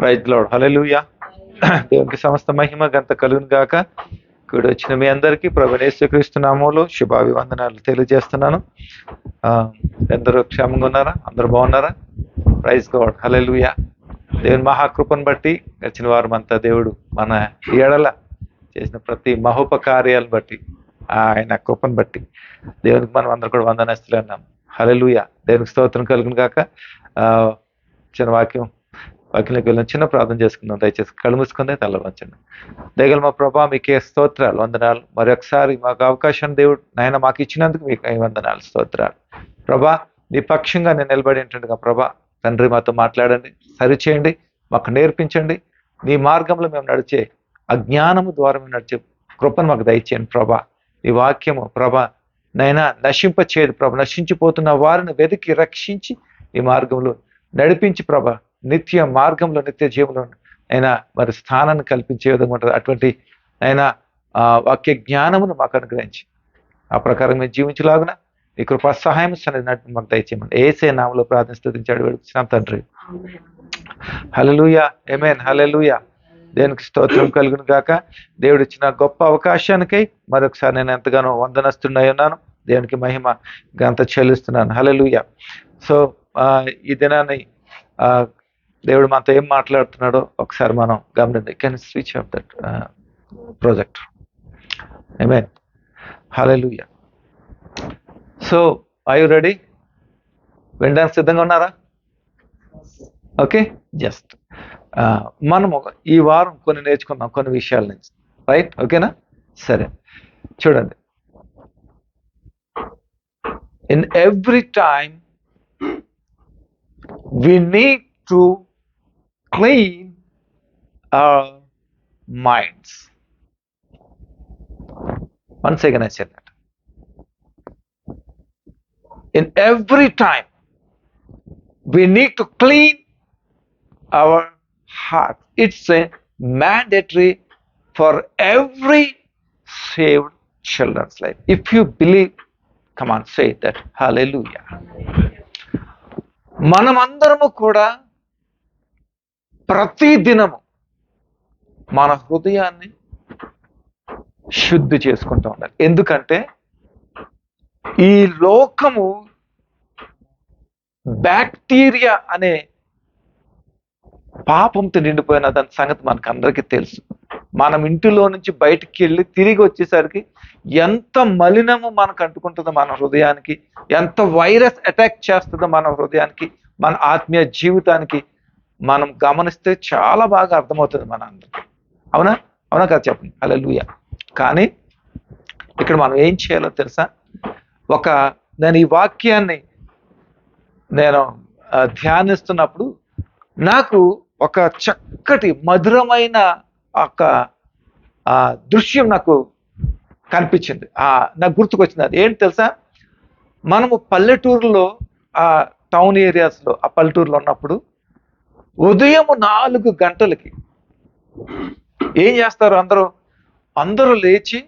Praise lord, హల్లెలూయా. దేవునికి సమస్త మహిమ గంత కలుగును గాక. కూడి వచ్చిన మీ అందరికీ ప్రభువైన యేసుక్రీస్తు నామములో శుభాభివందనాలు తెలియజేస్తున్నాను. ఎందరూ క్షేమంగా ఉన్నారా? అందరూ బాగున్నారా? ప్రైజ్ లార్డ్, హల్లెలూయా. దేవుని మహాకృపను బట్టి గడిచిన వారం అంతా దేవుడు మన ఏడల చేసిన ప్రతి మహోపకార్యాలను బట్టి, ఆయన కృపను బట్టి దేవునికి మనం అందరూ కూడా వందనస్తులు అన్నాం. హల్లెలూయా. దేవునికి స్తోత్రం కలుగును గాక. చిన్న వాక్యంలోకి వెళ్ళిన చిన్న ప్రార్థన చేసుకుందాం. దయచేసి కళ్ళు మూసుకుందే తల వంచండి. దయగల మా ప్రభా, మీకే స్తోత్రాలు, వందనాలు. మరొకసారి మాకు అవకాశం దేవుడు నాయన మాకు ఇచ్చినందుకు మీకు వందనాలు, స్తోత్రాలు. ప్రభా, నీ పక్షంగా నేను నిలబడి ఉంటుండగా ప్రభా తండ్రి మాతో మాట్లాడండి, సరిచేయండి, మాకు నేర్పించండి. నీ మార్గంలో మేము నడిచే అజ్ఞానము ద్వారా మేము నడిచే కృపను మాకు దయచేయండి ప్రభా. ఈ వాక్యము ప్రభా నైనా నశింపచేయదు ప్రభా. నశించిపోతున్న వారిని వెతికి రక్షించి ఈ మార్గంలో నడిపించి ప్రభా నిత్య మార్గంలో, నిత్య జీవంలో అయినా మరి స్థానాన్ని కల్పించే విధంగా ఉంటుంది. అటువంటి అయినా వాక్య జ్ఞానమును మాకు అనుగ్రహించి ఆ ప్రకారం మేము జీవించలాగున ఈ కృపా సహాయం సన్నిధి నడిపి మాకు దయచేయమని యేసే నామములో ప్రార్థన స్తుతించాడు వేడుకున్నాం తండ్రి. హల్లెలూయా, ఆమేన్, హల్లెలూయా. దేవునికి స్తోత్రం కలుగును గాక. దేవుడు ఇచ్చిన గొప్ప అవకాశానికై మరొకసారి నేను ఎంతగానో వందనస్తున్నై ఉన్నాను. దేవునికి మహిమ ఘనత చెల్లిస్తున్నాను. హల్లెలూయా. సో ఈ దినాన్ని దేవుడు మనతో ఏం మాట్లాడుతున్నాడో ఒకసారి మనం గమనించి can switch off that projector. Amen, hallelujah. So are you ready? వినడానికి సిద్ధంగా ఉన్నారా? ఓకే, జస్ట్ మనము ఈ వారం కొన్ని నేర్చుకున్నాం, కొన్ని విషయాల నుంచి, రైట్? ఓకేనా? సరే, చూడండి. In every time we need to clean our minds. Once again I said that. In every time we need to clean our heart. It's a mandatory for every saved children's life. If you believe, come on, say that. Hallelujah. మనమందరము కూడా ప్రతి దినము మన హృదయాన్ని శుద్ధి చేసుకుంటూ ఉండాలి. ఎందుకంటే ఈ లోకము బ్యాక్టీరియా అనే పాపంతో నిండిపోయిన దాని సంగతి మనకు అందరికీ తెలుసు. మనం ఇంటిలో నుంచి బయటికి వెళ్ళి తిరిగి వచ్చేసరికి ఎంత మలినము మనకు అంటుకుంటుందో మన హృదయానికి, ఎంత వైరస్ అటాక్ చేస్తుందో మన హృదయానికి, మన ఆత్మీయ జీవితానికి మనం గమనిస్తే చాలా బాగా అర్థమవుతుంది మన అందరికి. అవునా? అవునా కదా? చెప్పండి. హల్లెలూయా. కానీ ఇక్కడ మనం ఏం చేయాలో తెలుసా? నేను ఈ వాక్యాన్ని నేను ధ్యానిస్తున్నప్పుడు నాకు ఒక చక్కటి మధురమైన ఒక దృశ్యం నాకు కనిపించింది, నాకు గుర్తుకొచ్చింది. అది ఏంటి తెలుసా? మనము పల్లెటూరులో, ఆ టౌన్ ఏరియాస్లో, ఆ పల్లెటూరులో ఉన్నప్పుడు ఉదయం 4 గంటలకి ఏం చేస్తారు? అందరూ లేచి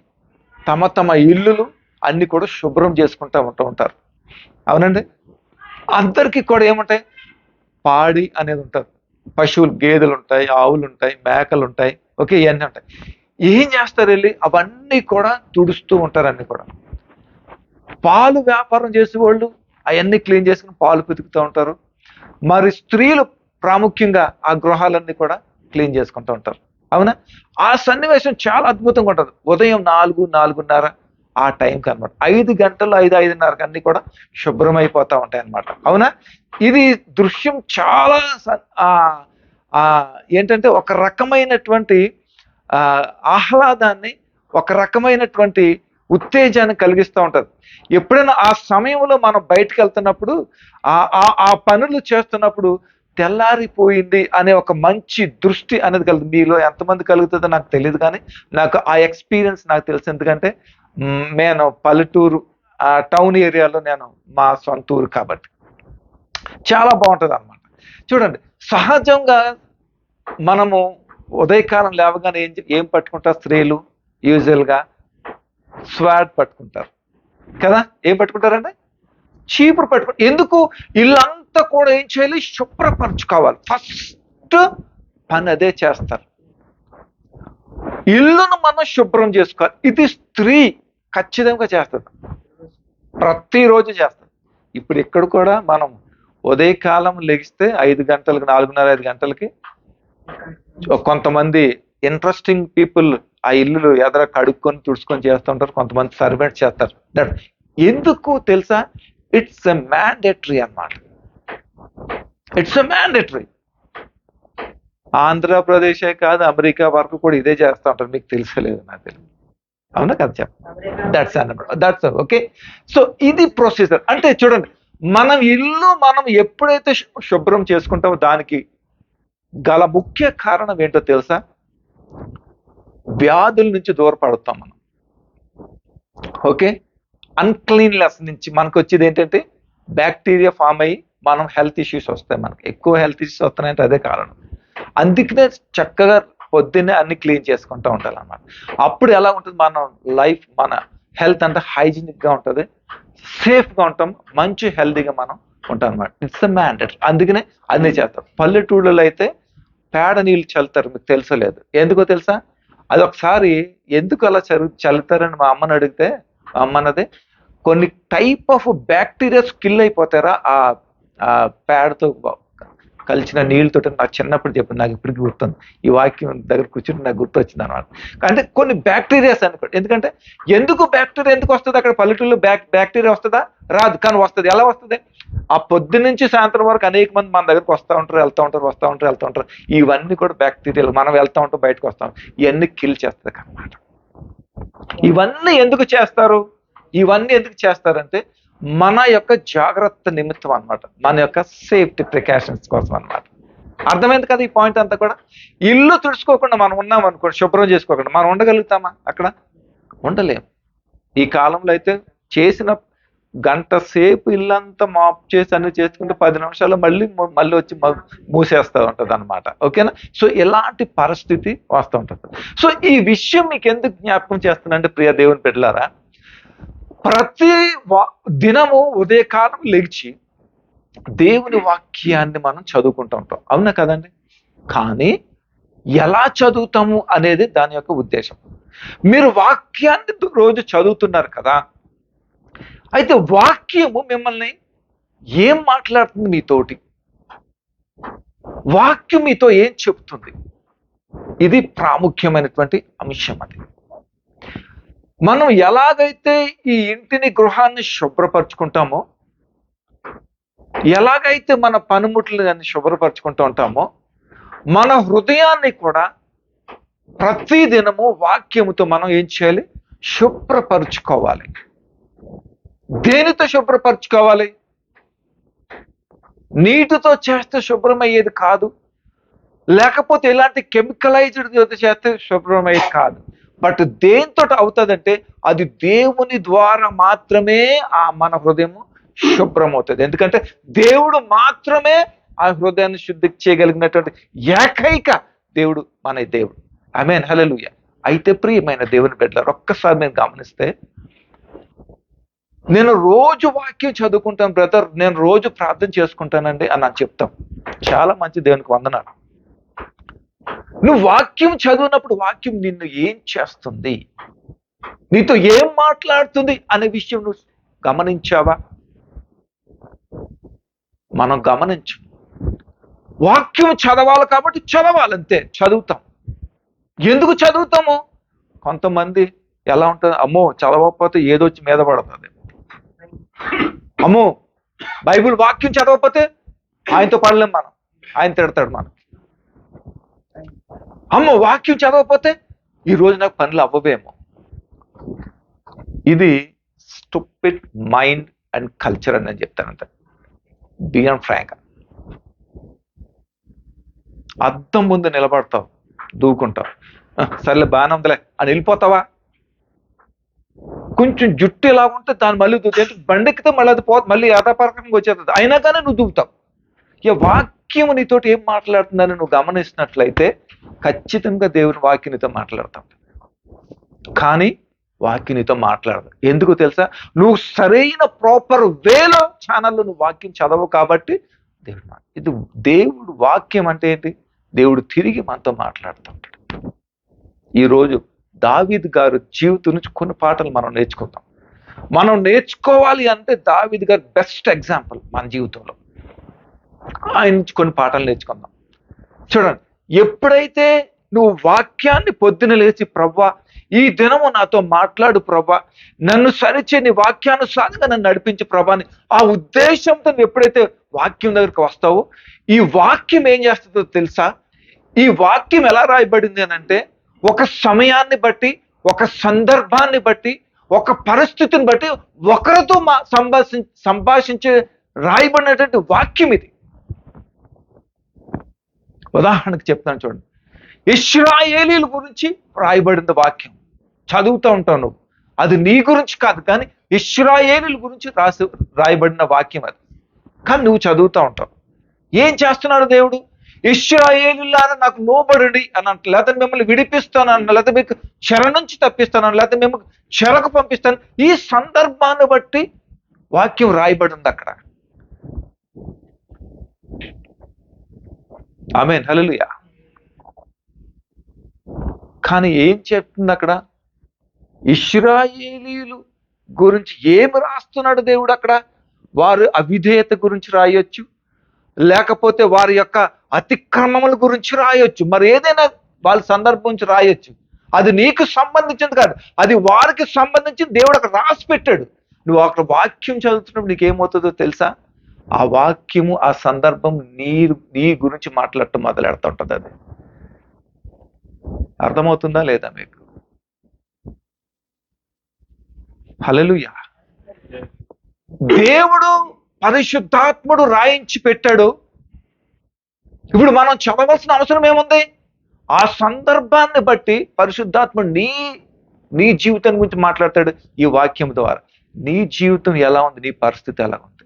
తమ తమ ఇల్లులు అన్ని కూడా శుభ్రం చేసుకుంటూ ఉంటారు. అవునండి. అందరికీ కూడా ఏముంటాయి? పాడి అనేది ఉంటుంది. పశువులు, గేదెలు ఉంటాయి, ఆవులు ఉంటాయి, మేకలు ఉంటాయి. ఓకే, ఇవన్నీ ఉంటాయి. ఏం చేస్తారు? వెళ్ళి అవన్నీ కూడా తుడుస్తూ ఉంటారు. అన్ని కూడా పాలు వ్యాపారం చేసేవాళ్ళు అవన్నీ క్లీన్ చేసుకుని పాలు పితుకుతూ ఉంటారు. మరి స్త్రీలు ప్రాముఖ్యంగా ఆ గృహాలన్నీ కూడా క్లీన్ చేసుకుంటూ ఉంటారు. అవునా? ఆ సన్నివేశం చాలా అద్భుతంగా ఉంటుంది. ఉదయం 4-4:30 ఆ టైంకి అనమాట. 5 గంటలు, 5-5:30కి అన్ని కూడా శుభ్రం అయిపోతూ ఉంటాయి అనమాట. అవునా? ఇది దృశ్యం చాలా ఏంటంటే ఒక రకమైనటువంటి ఆహ్లాదాన్ని, ఒక రకమైనటువంటి ఉత్తేజాన్ని కలిగిస్తూ ఉంటుంది. ఎప్పుడైనా ఆ సమయంలో మనం బయటకు వెళ్తున్నప్పుడు, ఆ పనులు చేస్తున్నప్పుడు తెల్లారిపోయింది అనే ఒక మంచి దృష్టి అనేది కలుగుతుంది. మీలో ఎంతమంది కలుగుతుందో నాకు తెలియదు, కానీ నాకు ఆ ఎక్స్పీరియన్స్ నాకు తెలుసు. ఎందుకంటే నేను పల్లెటూరు, టౌన్ ఏరియాలో నేను మా సొంత ఊరు కాబట్టి చాలా బాగుంటుంది అనమాట. చూడండి, సహజంగా మనము ఉదయకాలం లేవగానే ఏం పట్టుకుంటారు? స్త్రీలు యూజువల్గా స్వాడ్ పట్టుకుంటారు కదా. ఏం పట్టుకుంటారండి? చీపురు పట్టుకుంటారు. ఎందుకు? ఇల్లంతా కూడా ఏం చేయాలి? శుభ్రపరచుకోవాలి. ఫస్ట్ పని అదే చేస్తారు. ఇల్లును మనం శుభ్రం చేసుకోవాలి. ఇది స్త్రీ ఖచ్చితంగా చేస్తుంది, ప్రతిరోజు చేస్తుంది. ఇప్పుడు ఇక్కడ కూడా మనం ఉదయకాలం లెగిస్తే 5 గంటలకు, 4:30, 5 గంటలకి కొంతమంది ఇంట్రెస్టింగ్ పీపుల్ ఆ ఇల్లు ఎదర కడుక్కొని తుడుచుకొని చేస్తుంటారు, కొంతమంది సర్వెంట్ చేస్తారు. ఎందుకు తెలుసా? ఇట్స్ ఎ మ్యాండేటరీ అన్నమాట. It's a mandatory. ఆంధ్రప్రదేశే కాదు, అమెరికా వరకు కూడా ఇదే చేస్తూ ఉంటారు. మీకు తెలుసలేదు, నాకు తెలియదు. అవునా కదా? చెప్పండి. That's okay. సో ఇది ప్రొసీజర్. అంటే చూడండి, మనం ఇల్లు మనం ఎప్పుడైతే శుభ్రం చేసుకుంటామో దానికి గల ముఖ్య కారణం ఏంటో తెలుసా? వ్యాధుల నుంచి దూరపడతాం మనం. ఓకే, అన్క్లీన్లెస్ నుంచి మనకు వచ్చేది ఏంటంటే బ్యాక్టీరియా ఫామ్ అయ్యి మనం హెల్త్ ఇష్యూస్ వస్తాయి. మనకి ఎక్కువ హెల్త్ ఇష్యూస్ వస్తున్నాయంటే అదే కారణం. అందుకనే చక్కగా పొద్దున్నే అన్ని క్లీన్ చేసుకుంటూ ఉండాలి అన్నమాట. అప్పుడు ఎలా ఉంటుంది మన లైఫ్, మన హెల్త్ అంతా హైజీనిక్ గా ఉంటుంది, సేఫ్ గా ఉంటాం, మంచి హెల్తీగా మనం ఉంటాం అన్నమాట. It's mandatory. అందుకనే అన్నీ చేస్తాం. పల్లెటూళ్ళలో అయితే పేడ నీళ్ళు చల్లుతారు, మీకు తెలుసలేదు. ఎందుకో తెలుసా? అది ఒకసారి ఎందుకు అలా చల్లుతారని మా అమ్మని అడిగితే, మా అమ్మన్నది కొన్ని టైప్ ఆఫ్ బ్యాక్టీరియాస్ కిల్ అయిపోతారా ఆ పేడతో కలిసిన నీళ్ళతో. నాకు చిన్నప్పుడు చెప్పింది, నాకు ఇప్పటికీ గుర్తుంది. ఈ వాక్యం దగ్గర కూర్చుని నాకు గుర్తొచ్చింది అనమాట. అంటే కొన్ని బ్యాక్టీరియాస్ అనుకోండి. ఎందుకంటే బ్యాక్టీరియా ఎందుకు వస్తుంది అక్కడ పల్లెటూరులో? బ్యాక్టీరియా వస్తుందా? రాదు. కానీ వస్తుంది. ఎలా వస్తుంది? ఆ పొద్దు నుంచి సాయంత్రం వరకు అనేక మంది మన దగ్గరకు వస్తూ ఉంటారు, వెళ్తూ ఉంటారు. ఇవన్నీ కూడా బ్యాక్టీరియాలు. మనం వెళ్తూ ఉంటాం, బయటకు వస్తాం, ఇవన్నీ కిల్ చేస్తుంది అన్నమాట. ఇవన్నీ ఎందుకు చేస్తారంటే మన యొక్క జాగ్రత్త నిమిత్తం అన్నమాట, మన యొక్క సేఫ్టీ ప్రికాషన్స్ కోసం అన్నమాట. అర్థమైంది కదా ఈ పాయింట్ అంతా కూడా? ఇల్లు తుడుచుకోకుండా మనం ఉన్నాం అనుకోండి, శుభ్రం చేసుకోకుండా మనం ఉండగలుగుతామా? అక్కడ ఉండలేము. ఈ కాలంలో అయితే చేసిన గంట సేపు ఇల్లంతా మాప్ చేసి అన్ని చేసుకుంటే 10 నిమిషాల్లో మళ్ళీ వచ్చి మూసేస్తూ ఉంటుంది అనమాట. ఓకేనా? సో ఇలాంటి పరిస్థితి వస్తూ ఉంటుంది. సో ఈ విషయం మీకు ఎందుకు జ్ఞాపకం చేస్తున్నానంటే, ప్రియ దేవుని బిడ్డలారా, ప్రతి దినము ఉదయకాలం లేచి దేవుని వాక్యాన్ని మనం చదువుకుంటూ ఉంటాం. అవునా కదండి? కానీ ఎలా చదువుతాము అనేది దాని యొక్క ఉద్దేశం. మీరు వాక్యాన్ని రోజు చదువుతున్నారు కదా, అయితే వాక్యము మిమ్మల్ని ఏం మాట్లాడుతుంది మీతోటి? వాక్యం మీతో ఏం చెప్తుంది? ఇది ప్రాముఖ్యమైనటువంటి అంశం. అది మనం ఎలాగైతే ఈ ఇంటిని, గృహాన్ని శుభ్రపరచుకుంటామో, ఎలాగైతే మన పనిముట్లని శుభ్రపరచుకుంటూ ఉంటామో, మన హృదయాన్ని కూడా ప్రతి దినము వాక్యముతో మనం ఏం చేయాలి? శుభ్రపరచుకోవాలి. దేనితో శుభ్రపరచుకోవాలి? నీటితో చేస్తే శుభ్రమయ్యేది కాదు, లేకపోతే ఇలాంటి కెమికలైజ్డ్ చేస్తే శుభ్రమయ్యేది కాదు. బట్ దేంతో అవుతుందంటే అది దేవుని ద్వారా మాత్రమే మన హృదయము శుభ్రమవుతుంది. ఎందుకంటే దేవుడు మాత్రమే ఆ హృదయాన్ని శుద్ధి చేయగలిగినటువంటి ఏకైక దేవుడు మన దేవుడు. ఆమేన్, హల్లెలూయా. అయితే ప్రియమైన దేవుని బిడ్డలారా, ఒక్కసారి నేను గమనిస్తే, నేను రోజు వాక్యం చదువుకుంటాను బ్రదర్, నేను రోజు ప్రార్థన చేసుకుంటానండి అని నాకు చెప్తాం. చాలా మంచి, దేవునికి వందనాలు. నువ్వు వాక్యం చదివినప్పుడు వాక్యం నిన్ను ఏం చేస్తుంది, నీతో ఏం మాట్లాడుతుంది అనే విషయం నువ్వు గమనించావా? మనం గమనించు. వాక్యం చదవాలి కాబట్టి చదవాలంతే, చదువుతాం. ఎందుకు చదువుతాము? కొంతమంది ఎలా ఉంటుంది, అమ్మో చదవకపోతే ఏదో వచ్చి మీద పడుతుంది, అమ్మో బైబిల్ వాక్యం చదవకపోతే ఆయనతో పడలేం మనం, ఆయన తిడతాడు మనం, అమ్మో వాక్యం చదవకపోతే ఈ రోజు నాకు పనులు అవ్వవేమో. ఇది స్టూపిడ్ మైండ్ అండ్ కల్చర్ అని నేను చెప్తానంట. Beyond Frank. అద్దం ముందు నిలబడతావు, దూకుంటావు, సర్లే బాగానే ఉందిలే అని వెళ్ళిపోతావా? కొంచెం జుట్టు ఎలా ఉంటే దాన్ని మళ్ళీ దూకుతావు, బండెక్కితే మళ్ళీ అది మళ్ళీ యథాపరకంగా వచ్చేస్తుంది, అయినా కానీ నువ్వు దూకుతావు. ఇక వాక్యం నీతోటి ఏం మాట్లాడుతుందని నువ్వు గమనిస్తున్నట్లయితే ఖచ్చితంగా దేవుని వాక్యం నీతో మాట్లాడతావు. కానీ వాక్యం నీతో మాట్లాడదు. ఎందుకు తెలుసా? నువ్వు సరైన ప్రాపర్ వేలో ఛానల్లో నువ్వు వాక్యం చదవవు కాబట్టి. ఇది దేవుడు వాక్యం అంటే ఏంటి? దేవుడు తిరిగి మనతో మాట్లాడుతుంటాడు. ఈరోజు దావీదు గారు జీవితం నుంచి కొన్ని పాటలు మనం నేర్చుకుందాం. మనం నేర్చుకోవాలి అంటే దావీదు గారు బెస్ట్ ఎగ్జాంపుల్ మన జీవితంలో. ఆయన నుంచి కొన్ని పాఠాలు నేర్చుకుందాం. చూడండి, ఎప్పుడైతే నువ్వు వాక్యాన్ని పొద్దున లేచి, ప్రభా ఈ దినము నాతో మాట్లాడు ప్రభా, నన్ను సరిచే నీ వాక్యానుసారంగా నన్ను నడిపించు ప్రభా అని ఆ ఉద్దేశంతో నువ్వు ఎప్పుడైతే వాక్యం దగ్గరికి వస్తావో, ఈ వాక్యం ఏం చేస్తుందో తెలుసా? ఈ వాక్యం ఎలా రాయబడింది అని అంటే, ఒక సమయాన్ని బట్టి, ఒక సందర్భాన్ని బట్టి, ఒక పరిస్థితిని బట్టి ఒకరితో సంభాషించే రాయబడినటువంటి వాక్యం ఇది. ఉదాహరణకు చెప్తాను చూడండి, ఇశ్రాయేలీల గురించి రాయబడిన వాక్యం చదువుతూ ఉంటావు నువ్వు. అది నీ గురించి కాదు, కానీ ఇశ్రాయేలీల గురించి రాయబడిన వాక్యం అది. కానీ నువ్వు చదువుతూ ఉంటావు. ఏం చేస్తున్నాడు దేవుడు? ఇశ్రాయేలీయులారా నాకు లోబడండి అని అంట, లేకపోతే మిమ్మల్ని విడిపిస్తానన్న, లేకపోతే మీకు చెర నుంచి తప్పిస్తానని, లేకపోతే మిమ్మల్ని చెరకు పంపిస్తాను. ఈ సందర్భాన్ని బట్టి వాక్యం రాయబడింది అక్కడ. ఆమేన్, హల్లెలూయా. కానీ ఏం చెప్తుంది అక్కడ? ఇశ్రాయేలీయులు గురించి ఏమి రాస్తున్నాడు దేవుడు అక్కడ? వారు అవిధేయత గురించి రాయొచ్చు, లేకపోతే వారి యొక్క అతిక్రమముల గురించి రాయొచ్చు, మరి ఏదైనా వాళ్ళ సందర్భం నుంచి రాయొచ్చు. అది నీకు సంబంధించింది కాదు, అది వారికి సంబంధించి దేవుడు అక్కడ రాసి పెట్టాడు. నువ్వు అక్కడ వాక్యం చదువుతున్నప్పుడు నీకేమవుతుందో తెలుసా? ఆ వాక్యము, ఆ సందర్భం నీ గురించి మాట్లాడటం మొదలెడుతుంటది. అది అర్థమవుతుందా లేదా మీకు? హల్లెలూయా. దేవుడు పరిశుద్ధాత్ముడు రాయించి పెట్టాడు. ఇప్పుడు మనం చదవాల్సిన అవసరం ఏముంది? ఆ సందర్భాన్ని బట్టి పరిశుద్ధాత్ముడు నీ జీవితం గురించి మాట్లాడతాడు ఈ వాక్యం ద్వారా. నీ జీవితం ఎలా ఉంది, నీ పరిస్థితి ఎలా ఉంది.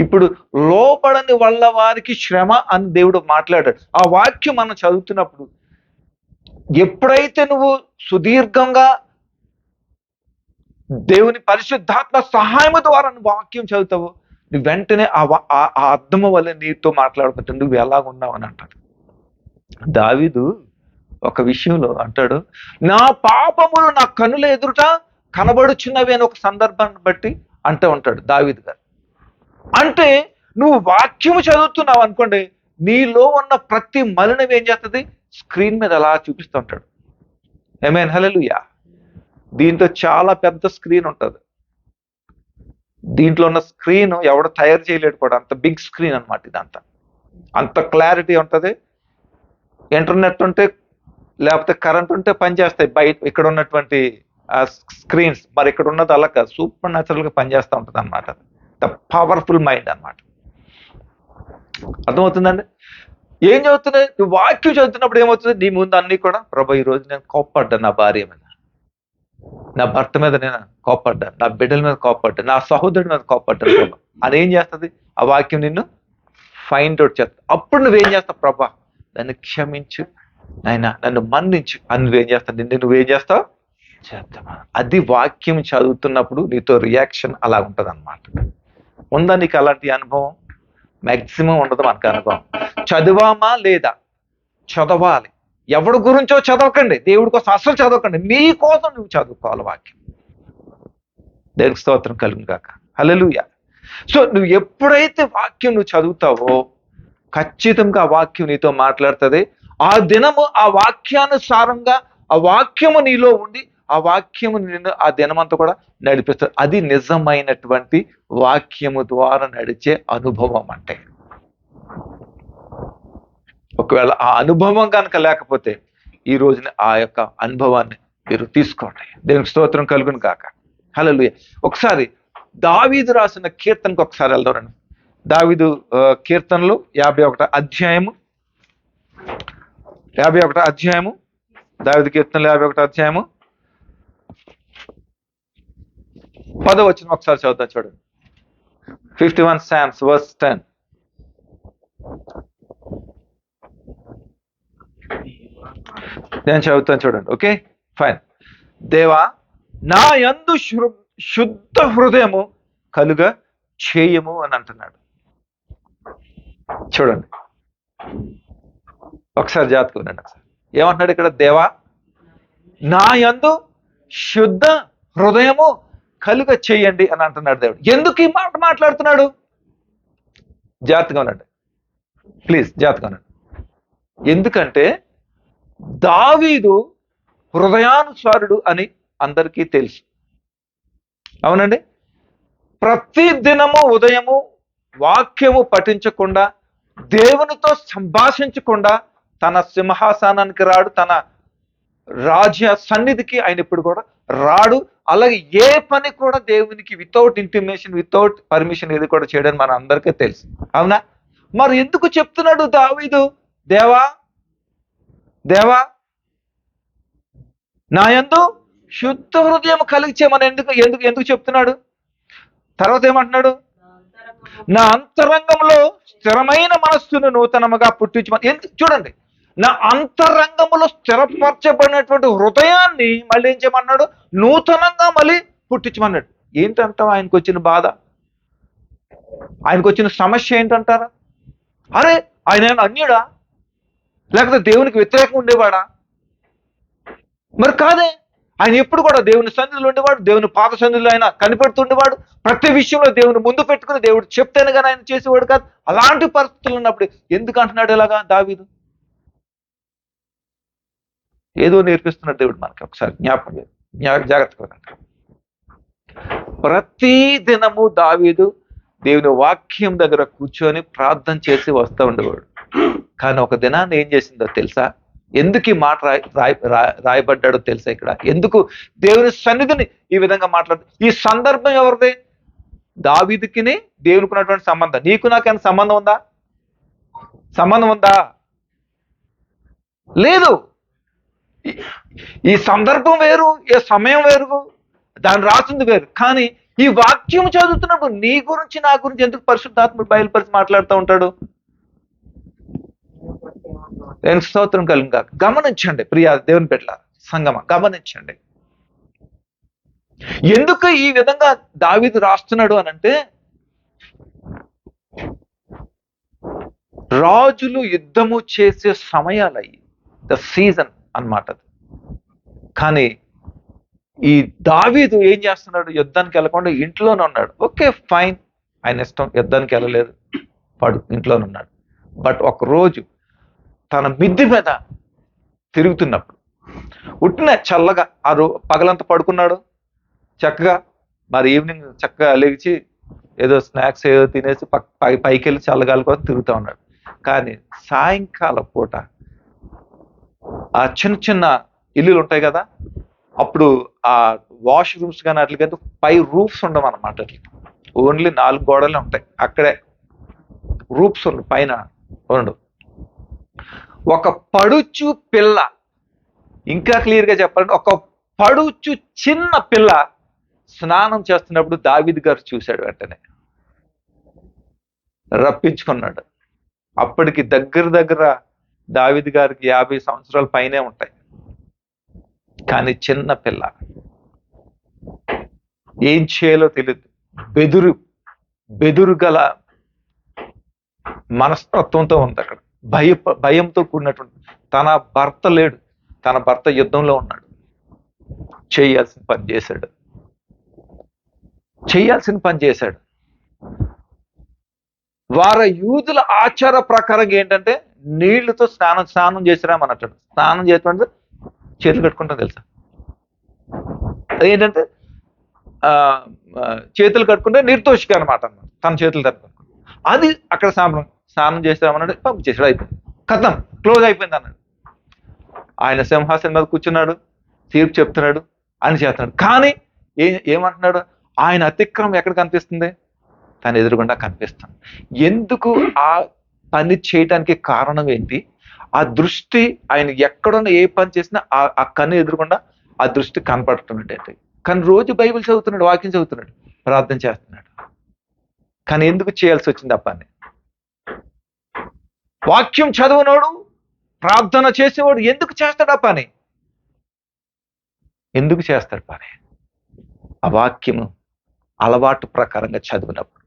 ఇప్పుడు లోపడని వాళ్ళ వారికి శ్రమ అని దేవుడు మాట్లాడాడు. ఆ వాక్యం మనం చదువుతున్నప్పుడు, ఎప్పుడైతే నువ్వు సుదీర్ఘంగా దేవుని పరిశుద్ధాత్మ సహాయం ద్వారా నువ్వు వాక్యం చదువుతావు, నువ్వు వెంటనే ఆ అర్థము వల్ల నీతో మాట్లాడుతుంటే నువ్వు ఎలాగున్నావు అని అంటాడు. దావీదు ఒక విషయంలో అంటాడు, నా పాపములు నా కన్నుల ఎదుట కనబడుచున్నవి అని ఒక సందర్భాన్ని బట్టి అంటూ ఉంటాడు దావీదు గారు. అంటే నువ్వు వాక్యము చదువుతున్నావు అనుకోండి, నీలో ఉన్న ప్రతి మలినం ఏం చేస్తుంది? స్క్రీన్ మీద అలా చూపిస్తుంటాడు. ఆమేన్, హల్లెలూయా. దీంతో చాలా పెద్ద స్క్రీన్ ఉంటుంది. దీంట్లో ఉన్న స్క్రీన్ ఎవడో తయారు చేయలేడు కూడా, అంత బిగ్ స్క్రీన్ అనమాట ఇదంతా. అంత క్లారిటీ ఉంటుంది. ఇంటర్నెట్ ఉంటే లేకపోతే కరెంట్ ఉంటే పనిచేస్తాయి బయట ఇక్కడ ఉన్నటువంటి స్క్రీన్స్. మరి ఇక్కడ ఉన్నది అలా కాదు, సూపర్ న్యాచురల్గా పనిచేస్తూ ఉంటుంది అనమాట. ద పవర్ఫుల్ మైండ్ అనమాట. అర్థమవుతుందండి? ఏం చదువుతున్నాయి? నువ్వు వాక్యం చదువుతున్నప్పుడు ఏమవుతుంది? నీ ముందు అన్నీ కూడా, ప్రభా ఈరోజు నేను కోప్పడ్డాను నా భార్య మీద, నా భర్త మీద నేను కోప్పడ్డాను, నా బిడ్డల మీద కోప్పడ్డాను, నా సహోదరుడి మీద కోప్పడ్డాను ప్రభా అని ఏం చేస్తుంది? ఆ వాక్యం నిన్ను ఫైండ్ అవుట్ చేస్తా. అప్పుడు నువ్వేం చేస్తావు? ప్రభా నన్ను క్షమించు నాయన, నన్ను మన్నించు అని నువ్వేం చేస్తావు? నువ్వేం చేస్తావు? చేద్దామా. అది వాక్యం చదువుతున్నప్పుడు నీతో రియాక్షన్ అలా ఉంటుంది అనమాట. ఉందా నీకు అలాంటి అనుభవం? మ్యాక్సిమం ఉండదు మనకు అనుభవం. చదివామా లేదా? చదవాలి. ఎవడి గురించో చదవకండి, దేవుడి కోసం అసలు చదవకండి, నీ కోసం నువ్వు చదువుకోవాలి వాక్యం. దేవునికి స్తోత్రం కలుగును గాక. హల్లెలూయా. సో నువ్వు ఎప్పుడైతే వాక్యం నువ్వు చదువుతావో ఖచ్చితంగా ఆ వాక్యం నీతో మాట్లాడుతుంది. ఆ దినము ఆ వాక్యానుసారంగా ఆ వాక్యము నీలో ఉండి ఆ వాక్యము నిన్ను ఆ దినమంతా కూడా నడిపిస్తుంది. అది నిజమైనటువంటి వాక్యము ద్వారా నడిచే అనుభవం అంటే. ఒకవేళ ఆ అనుభవం కనుక లేకపోతే ఈ రోజున ఆ యొక్క అనుభవాన్ని మీరు తీసుకోండి. దేవునికి స్తోత్రం కలుగును కాక. హల్లెలూయా. ఒకసారి దావీదు రాసిన కీర్తనకు ఒకసారి వెళ్దారండి. దావీదు కీర్తనలు 51వ అధ్యాయము, దావీదు కీర్తనలు 51వ అధ్యాయము 10వ వచనం ఒకసారి చదువుతా చూడండి. 51 Psalms verse 10. నేను చదువుతాను చూడండి. Okay, fine. దేవా నా యందు శుద్ధ హృదయము కలుగ చేయము అని అంటున్నాడు. చూడండి, ఒకసారి జాగ్రత్తగా ఉండండి. ఒకసారి ఏమంటున్నాడు ఇక్కడ? దేవా నా యందు శుద్ధ హృదయము కలుగ చెయ్యండి అని అంటున్నాడు దేవుడు. ఎందుకు ఈ మాట మాట్లాడుతున్నాడు? జాగ్రత్తగా ఉండండి ప్లీజ్, జాగ్రత్తగా ఉండండి. ఎందుకంటే దావీదు హృదయానుసారుడు అని అందరికీ తెలుసు, అవునండి. ప్రతి దినము ఉదయము వాక్యము పఠించకుండా, దేవునితో సంభాషించకుండా తన సింహాసనానికి రాడు, తన రాజ్య సన్నిధికి ఆయన ఇప్పుడు కూడా రాడు. అలాగే ఏ పని కూడా దేవునికి వితౌట్ ఇంటిమేషన్, వితౌట్ పర్మిషన్ ఏది కూడా చేయడం మన అందరికీ తెలుసు, అవునా? మరి ఎందుకు చెప్తున్నాడు దావీదు, దేవా దేవా నా యందు శుద్ధ హృదయం కలిగి చేయమని ఎందుకు ఎందుకు ఎందుకు చెప్తున్నాడు? తర్వాత ఏమంటున్నాడు? నా అంతరంగంలో స్థిరమైన మనస్సును నూతనముగా పుట్టించమని. ఎందుకు చూడండి, నా అంతరంగంలో స్థిరపరచబడినటువంటి హృదయాన్ని మళ్ళీ ఏం చేయమన్నాడు? నూతనంగా మళ్ళీ పుట్టించమన్నాడు. ఏంటంటావు ఆయనకు వచ్చిన బాధ, ఆయనకు వచ్చిన సమస్య ఏంటంటారా? అరే ఆయన అన్యుడా, లేకపోతే దేవునికి వ్యతిరేకంగా ఉండేవాడా? మరి కాదే, ఆయన ఎప్పుడు కూడా దేవుని సన్నిధిలో ఉండేవాడు, దేవుని పాద సన్నిధిలో ఆయన కనిపెడుతుండేవాడు. ప్రతి విషయంలో దేవుని ముందు పెట్టుకుని దేవుడు చెప్తేనే కానీ ఆయన చేసేవాడు కాదు. అలాంటి పరిస్థితులు ఉన్నప్పుడు ఎందుకు అంటున్నాడు ఇలాగా దావీదు? ఏదో నేర్పిస్తున్నాడు దేవుడు మనకి. ఒకసారి జ్ఞాపకం జాగ్రత్తగా. ప్రతి దినము దావీదు దేవుని వాక్యం దగ్గర కూర్చొని ప్రార్థన చేసి వస్తూ ఉండేవాడు. కానీ ఒక దినాన్ని ఏం చేసిందో తెలుసా? ఎందుకు ఈ మాట రాయబడ్డాడో తెలుసా? ఇక్కడ ఎందుకు దేవుని సన్నిధిని ఈ విధంగా మాట్లాడు? ఈ సందర్భం ఎవరిది? దావీదుకి దేవునికి ఉన్నటువంటి సంబంధం. నీకు నాకైనా సంబంధం ఉందా? సంబంధం ఉందా? లేదు. ఈ సందర్భం వేరు, ఈ సమయం వేరు, దాన్ని రాసింది వేరు. కానీ ఈ వాక్యం చదువుతున్నప్పుడు నీ గురించి నా గురించి ఎందుకు పరిశుద్ధాత్ముడు బయలుపరిచి మాట్లాడుతూ ఉంటాడు? నేను స్తోత్రం కలిగిన కాక. గమనించండి ప్రియా దేవుని బిడ్డలారా, సంగమ గమనించండి. ఎందుకు ఈ విధంగా దావీదు రాస్తున్నాడు అనంటే, రాజులు యుద్ధము చేసే సమయాలయ్యి, ద సీజన్ అన్నమాట. కానీ ఈ దావీదు ఏం చేస్తున్నాడు? యుద్ధానికి వెళ్ళకుండా ఇంట్లోనే ఉన్నాడు. ఓకే ఫైన్, ఆయన ఇష్టం, యుద్ధానికి వెళ్ళలేదు, ఇంట్లోనే ఉన్నాడు. బట్ ఒక రోజు తన మిద్ది మీద తిరుగుతున్నప్పుడు ఉట్టిన చల్లగా పగలంతా పడుకున్నాడు చక్కగా. మరి ఈవినింగ్ చక్కగా లేచి ఏదో స్నాక్స్ ఏదో తినేసి పైకి వెళ్ళి చల్లగాలి కోసం తిరుగుతూ ఉన్నాడు. కానీ సాయంకాలం పూట ఆ చిన్న చిన్న ఇల్లులు ఉంటాయి కదా, అప్పుడు ఆ వాష్ రూమ్స్ కానీ అట్లకంటే పై రూఫ్స్ ఉండవు అన్నమాట. ఓన్లీ 4 గోడలే ఉంటాయి, అక్కడే రూఫ్స్ ఉండవు, పైన ఉండవు. ఒక పడుచు పిల్ల, ఇంకా క్లియర్గా చెప్పాలంటే ఒక పడుచు చిన్న పిల్ల స్నానం చేస్తున్నప్పుడు దావీదు గారు చూశాడు. వెంటనే రప్పించుకున్నాడు. అప్పటికి దగ్గర దావీదు గారికి 50 సంవత్సరాల పైనే ఉంటాయి. కానీ చిన్న పిల్ల, ఏం చేయాలో తెలియదు, బెదురు గల మనస్తత్వంతో ఉంది అక్కడ. భయంతో కూడినటువంటి, తన భర్త లేడు, తన భర్త యుద్ధంలో ఉన్నాడు. చేయాల్సిన పని చేశాడు. వారి యూదుల ఆచార ప్రకారం ఏంటంటే నీళ్లతో స్నానం చేసిరామన్నట్టు. స్నానం చేసినట్టు చేతులు కట్టుకుంటాం తెలుసా? అదేంటంటే చేతులు కట్టుకుంటే నిర్దోషిగా అనమాట. తన చేతులు కట్టుకుంటాం, అది అక్కడ స్నానం చేసిరామన్నాడు. పంపించేసాడు, అయిపోయింది, కథం, క్లోజ్ అయిపోయింది అన్నాడు. ఆయన సింహాసనం మీద కూర్చున్నాడు, తీర్పు చెప్తున్నాడు, అని చేస్తున్నాడు. కానీ ఏమంటున్నాడు? ఆయన అతిక్రమం ఎక్కడ కనిపిస్తుంది? తన ఎదురుగుండా కనిపిస్తుంది. ఎందుకు ఆ పని చేయటానికి కారణం ఏంటి? ఆ దృష్టి, ఆయన ఎక్కడున్న ఏ పని చేసినా ఆ కన్ను ఎదురుగుండా ఆ దృష్టి కనపడుతున్నట్టు. కానీ రోజు బైబిల్ చదువుతున్నాడు, వాక్యం చదువుతున్నాడు, ప్రార్థన చేస్తున్నాడు. కానీ ఎందుకు చేయాల్సి వచ్చింది ఆ పని? వాక్యం చదువునోడు, ప్రార్థన చేసేవాడు ఎందుకు చేస్తాడు ఆ పని? ఎందుకు చేస్తాడు పని? ఆ వాక్యము అలవాటు ప్రకారంగా చదివినప్పుడు,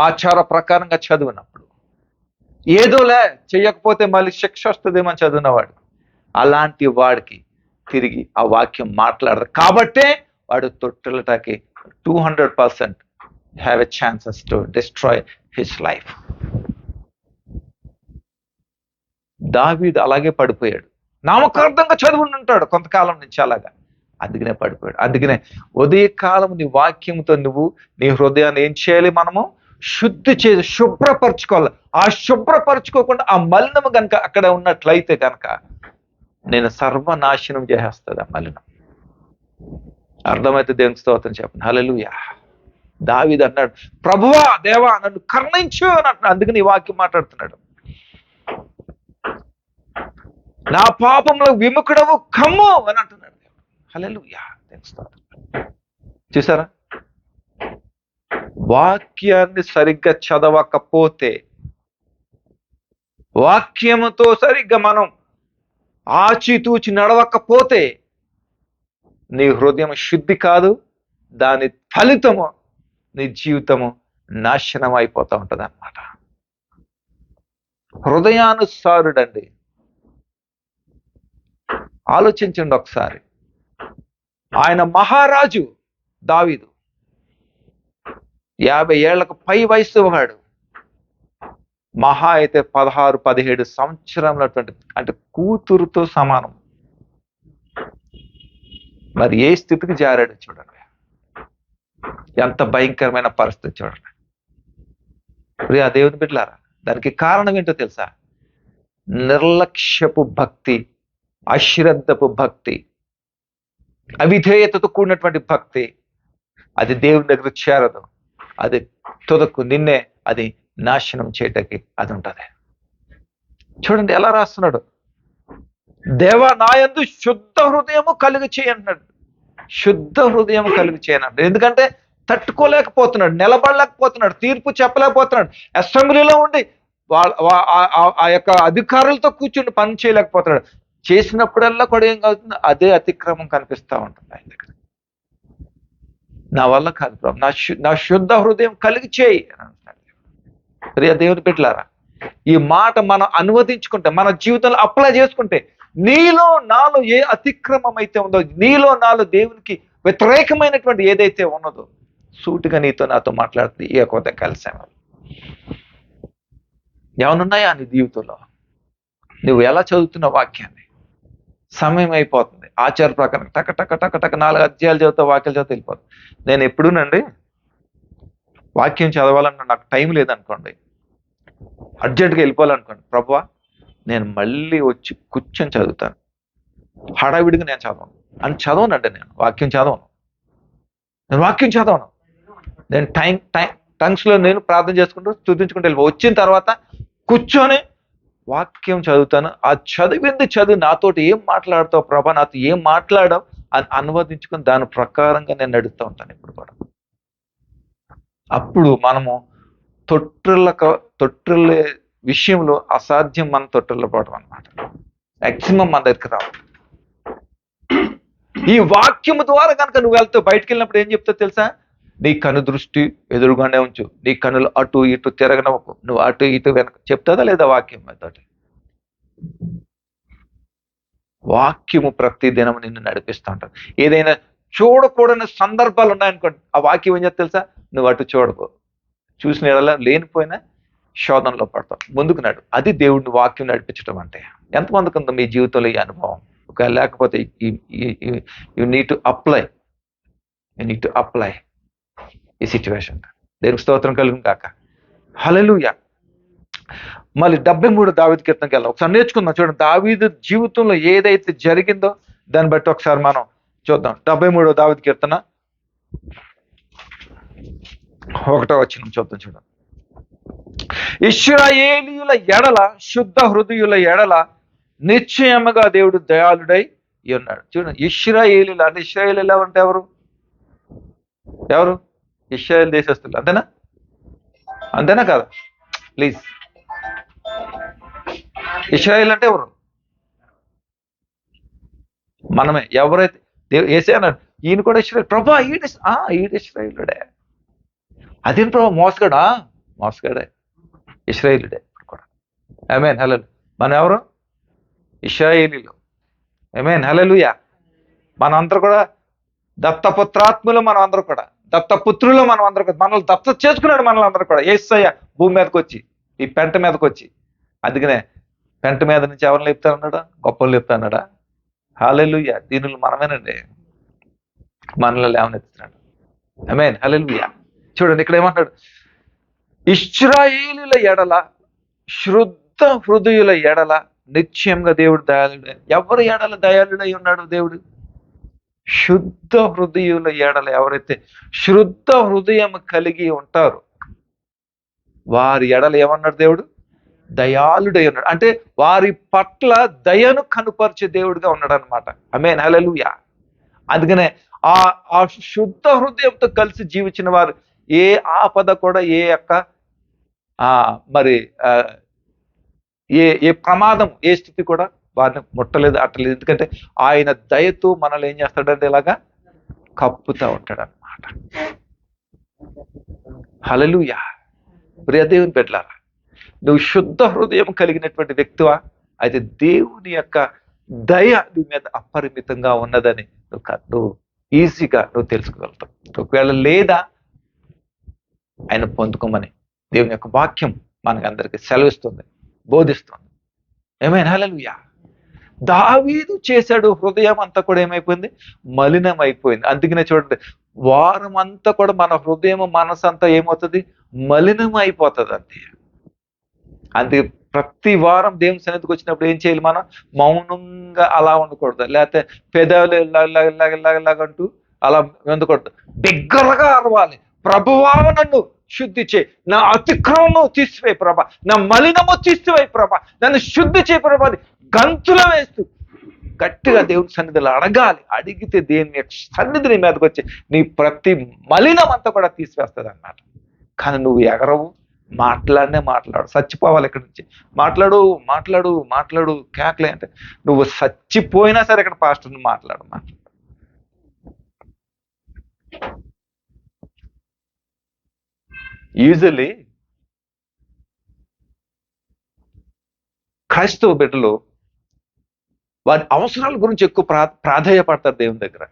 ఆచార ప్రకారంగా చదివినప్పుడు, ఏదోలే చెయ్యకపోతే మళ్ళీ శిక్ష వస్తుందేమో చదివినవాడు. అలాంటి వాడికి తిరిగి ఆ వాక్యం మాట్లాడదు కాబట్టే వాడు తొట్టులటాకి 200% have a chances to destroy his life. దావీదు అలాగే పడిపోయాడు. నామకార్థంగా చదువుని ఉంటాడు కొంతకాలం నుంచి అలాగా, అందుకనే పడిపోయాడు. అందుకనే ఉదయకాలం నీ వాక్యంతో నువ్వు నీ హృదయాన్ని ఏం చేయాలి? మనము శుద్ధి చేసి శుభ్రపరచుకోవాలి. ఆ శుభ్రపరచుకోకుండా ఆ మలినము కనుక అక్కడ ఉన్నట్లయితే కనుక నేను సర్వనాశనం చేసేస్తుంది ఆ మలినం. అర్థమైతే దేవుని స్తోత్రం చెప్పండి. హల్లెలూయా. దావీదు అన్నాడు, ప్రభువా దేవా నన్ను కరుణించు అని అంటున్నాడు. అందుకని ఈ వాక్యం మాట్లాడుతున్నాడు. నా పాపంలో విముఖుడవు కమ్ము అని అంటున్నాడు. హల్లెలూయా. దేవుని స్తోత్రం. చూసారా, వాక్యాన్ని సరిగ్గా చదవకపోతే, వాక్యముతో సరిగ్గా మనం ఆచితూచి నడవకపోతే నీ హృదయం శుద్ధి కాదు, దాని ఫలితము నీ జీవితము నాశనం అయిపోతూ ఉంటుంది అన్నమాట. హృదయానుసారుడండి. ఆలోచించండి ఒకసారి. ఆయన మహారాజు దావీదు, 50 ఏళ్లకు పై వయసు వాడు. మహా అయితే 16-17 సంవత్సరములటువంటి, అంటే కూతురుతో సమానం. మరి ఏ స్థితికి జారాడు చూడండి. ఎంత భయంకరమైన పరిస్థితి చూడండి. ప్రియా దేవుని బిడ్డలారా, దానికి కారణం ఏంటో తెలుసా? నిర్లక్ష్యపు భక్తి, అశ్రద్ధపు భక్తి, అవిధేయతతో కూడినటువంటి భక్తి. అది దేవుని దగ్గర చేరదు. అది తుదకు నిన్నే అది నాశనం చేయటానికి అది ఉంటుంది. చూడండి ఎలా రాస్తున్నాడు. దేవా నాయందు శుద్ధ హృదయము కలుగు చేయన్నాడు. శుద్ధ హృదయం కలుగు చేయనన్నాడు. ఎందుకంటే తట్టుకోలేకపోతున్నాడు, నిలబడలేకపోతున్నాడు, తీర్పు చెప్పలేకపోతున్నాడు. అసెంబ్లీలో ఉండి ఆ యొక్క అధికారులతో కూర్చుని పని చేయలేకపోతున్నాడు. చేసినప్పుడల్లా కూడా ఏం అవుతుంది? అదే అతిక్రమం కనిపిస్తూ ఉంటుంది ఆయన దగ్గర. నా వల్ల కాదు ప్రభు, నా శుద్ధ హృదయం కలిగి చేయి అని అంటున్నాడు. ప్రియ దేవుని బిడ్డలారా, ఈ మాట మనం అనువదించుకుంటే, మన జీవితంలో అప్లై చేసుకుంటే, నీలో నాలో ఏ అతిక్రమం అయితే ఉందో, నీలో నాలో దేవునికి వ్యతిరేకమైనటువంటి ఏదైతే ఉన్నదో, సూటిగా నీతో నాతో మాట్లాడుతుంది ఈ యొక్క కలిసాము. ఏమనున్నాయా నీ జీవితంలో? నువ్వు ఎలా చదువుతున్న వాక్యాన్ని? సమయం అయిపోతుంది. ఆచార ప్రకారం టక టక టక టక 4 అధ్యాయాలు చదువుతా, వాక్యాలు చదువుతా వెళ్ళిపోతుంది. నేను ఎప్పుడూనండి వాక్యం చదవాలన్నా నాకు టైం లేదనుకోండి, అర్జెంటుగా వెళ్ళిపోవాలనుకోండి, ప్రభువా నేను మళ్ళీ వచ్చి కూర్చొని చదువుతాను, హడావిడిగా నేను చదవను అని చదవనండి. నేను వాక్యం చదవను. నేను టంగ్స్లో నేను ప్రార్థన చేసుకుంటూ స్తుతించుకుంటూ వచ్చిన తర్వాత కూర్చొని వాక్యం చదువుతాను. ఆ చదివింది చదువు నాతోటి ఏం మాట్లాడతావు ప్రభా, నాతో ఏం మాట్లాడావు అని అనువదించుకుని దాని ప్రకారంగా నేను నడుస్తూ ఉంటాను ఇప్పుడు కూడా. అప్పుడు మనము తొట్టిల్ల విషయంలో అసాధ్యం మన తొట్టిల్ల పోవడం అనమాట. మ్యాక్సిమం మన దగ్గరికి రావు. ఈ వాక్యము ద్వారా కనుక నువ్వు వెళ్తావు, బయటకు వెళ్ళినప్పుడు ఏం చెప్తావు తెలుసా? నీ కను దృష్టి ఎదురుగానే ఉంచు, నీ కనులు అటు ఇటు తిరగనవకు, నువ్వు అటు ఇటు వెనక. చెప్తుందా లేదా వాక్యం తోటి? వాక్యము ప్రతి దినం నిన్ను నడిపిస్తూ ఉంటాడు. ఏదైనా చూడకూడని సందర్భాలు ఉన్నాయనుకోండి, ఆ వాక్యం ఏం చెప్తా తెలుసా? నువ్వు అటు చూడకు, చూసిన ఎడలా లేనిపోయినా శోధనలో పడతావు, ముందుకు నడు. అది దేవుడిని వాక్యం నడిపించడం అంటే. ఎంతమందికి ఉందో మీ జీవితంలో ఈ అనుభవం? ఒకవేళ లేకపోతే యు నీడ్ టు అప్లై ఈ సిచ్యువేషన్. దేవునికి స్తోత్రం కలుగును కాక. హల్లెలూయా. మళ్ళీ 73 దావీదు కీర్తనకి వెళ్దాం. ఒకసారి నేర్చుకుందాం. చూడండి, దావీదు జీవితంలో ఏదైతే జరిగిందో దాన్ని బట్టి ఒకసారి మనం చూద్దాం. 73 దావీదు కీర్తన 1వ వచనం చూద్దాం. చూడండి, ఇశ్రాయేలీయుల ఎడల, శుద్ధ హృదయుల ఎడల నిశ్చయముగా దేవుడు దయాళుడై ఉన్నాడు. చూడండి, ఇశ్రాయేలీయులు అంటే ఇశ్రాయేలీయులు అంటే ఎవరు? ఇశ్రాయేల్ దేశస్తులు. అంతేనా కాదా? ప్లీజ్, ఇశ్రాయేల్ అంటే ఎవరు? మనమే. ఎవరైతే యేసే అన్నాడు, ఈయన కూడా ఇశ్రాయేల్. ప్రభా ఈడు ఇశ్రాయేలుడే. అదేం ప్రభా మోసగాడా? మోసగాడే, ఇశ్రాయేలుడే కూడా. ఆమేన్ హల్లెలూయా. మనం ఎవరు? ఇశ్రాయేలీలు. ఆమేన్ హల్లెలూయా. మనందరూ కూడా దత్తపుత్రాత్ములు, మనం అందరూ కూడా దత్తపుత్రులు, మనం అందరూ కూడా మనల్ని దత్త చేసుకున్నాడు. మనల్ని అందరూ కూడా యేసయ్య భూమి మీదకి వచ్చి, ఈ పెంట మీదకి వచ్చి. అందుకనే పెంట మీద నుంచి ఎవరిని లేపుతానన్నాడా? గొప్పలు లేపుతానన్నాడా? హల్లెలూయా. దీనులు మనమేనండి. మనల్ని లేవనెత్తుతున్నాడు. ఆమేన్ హల్లెలూయా. చూడండి ఇక్కడ ఏమంటాడు? ఇశ్రాయేలీయుల ఎడల, శుద్ధ హృదయుల ఎడల నిశ్చయంగా దేవుడు దయాళుడు. ఎవరి ఎడల దయాళుడై ఉన్నాడు దేవుడు? శుద్ధ హృదయుల ఎడల ఎవరైతే శుద్ధ హృదయం కలిగి ఉంటారో వారి ఎడల ఏమన్నాడు దేవుడు? దయాళుడై ఉన్నాడు. అంటే వారి పట్ల దయను కనుపరిచే దేవుడిగా ఉన్నాడు అనమాట. ఆమేన్ హల్లెలూయా. అందుకనే ఆ ఆ శుద్ధ హృదయంతో కలిసి జీవించిన వారు ఏ ఆపద కూడా, ఏ యొక్క మరి ఏ ప్రమాదం, ఏ స్థితి కూడా వారిని ముట్టలేదు, అట్టలేదు. ఎందుకంటే ఆయన దయతో మనల్ని ఏం చేస్తాడంటే ఇలాగా కప్పుతా ఉంటాడు అనమాట. హల్లెలూయా. ప్రియ దేవుని బిడ్డలారా, నువ్వు శుద్ధ హృదయం కలిగినటువంటి వ్యక్తివా? అయితే దేవుని యొక్క దయ నీ మీద అపరిమితంగా ఉన్నదని నువ్వు ఈజీగా తెలుసుకోగలుగుతావు. ఒకవేళ లేదా ఆయన పొందుకోమని దేవుని యొక్క వాక్యం మనకందరికీ సెలవిస్తుంది, బోధిస్తుంది. ఆమేన్ హల్లెలూయా. దావీదు చేశాడు, హృదయం అంతా కూడా ఏమైపోయింది? మలినం అయిపోయింది. అందుకనే చూడండి, వారం అంతా కూడా మన హృదయం, మనసు అంతా ఏమవుతుంది? మలినం అయిపోతుంది. అందుకే ప్రతి వారం దేవుని సన్నిధికి వచ్చినప్పుడు ఏం చేయాలి? మనం మౌనంగా అలా ఉండకూడదు, లేకపోతే పెదాలు ఇలాగంటూ అలా ఉండకూడదు. బిగ్గరగా అరవాలి, ప్రభువా నన్ను శుద్ధి చేయి, నా అతిక్రమము తీసివేయి ప్రభా, నా మలినము తీసివేయి ప్రభా, నన్ను శుద్ధి చేయి ప్రభా అని గంతులు వేస్తూ గట్టిగా దేవుని సన్నిధిలో అడగాలి. అడిగితే దేవుని యొక్క సన్నిధి నీ మీదకి వచ్చి నీ ప్రతి మలినం అంతా కూడా తీసివేస్తుంది అన్నమాట. కానీ నువ్వు ఎగరవు, మాట్లాడు, చచ్చిపోవాలి. ఇక్కడి నుంచి మాట్లాడు మాట్లాడు మాట్లాడు కేకలే అంటే నువ్వు చచ్చిపోయినా సరే ఇక్కడ పాస్టర్ని మాట్లాడు. యూజువల్లీ క్రైస్తవ బిడ్డలు వారి అవసరాల గురించి ఎక్కువ ప్రాధాన్యపడతారు దేవుని దగ్గర.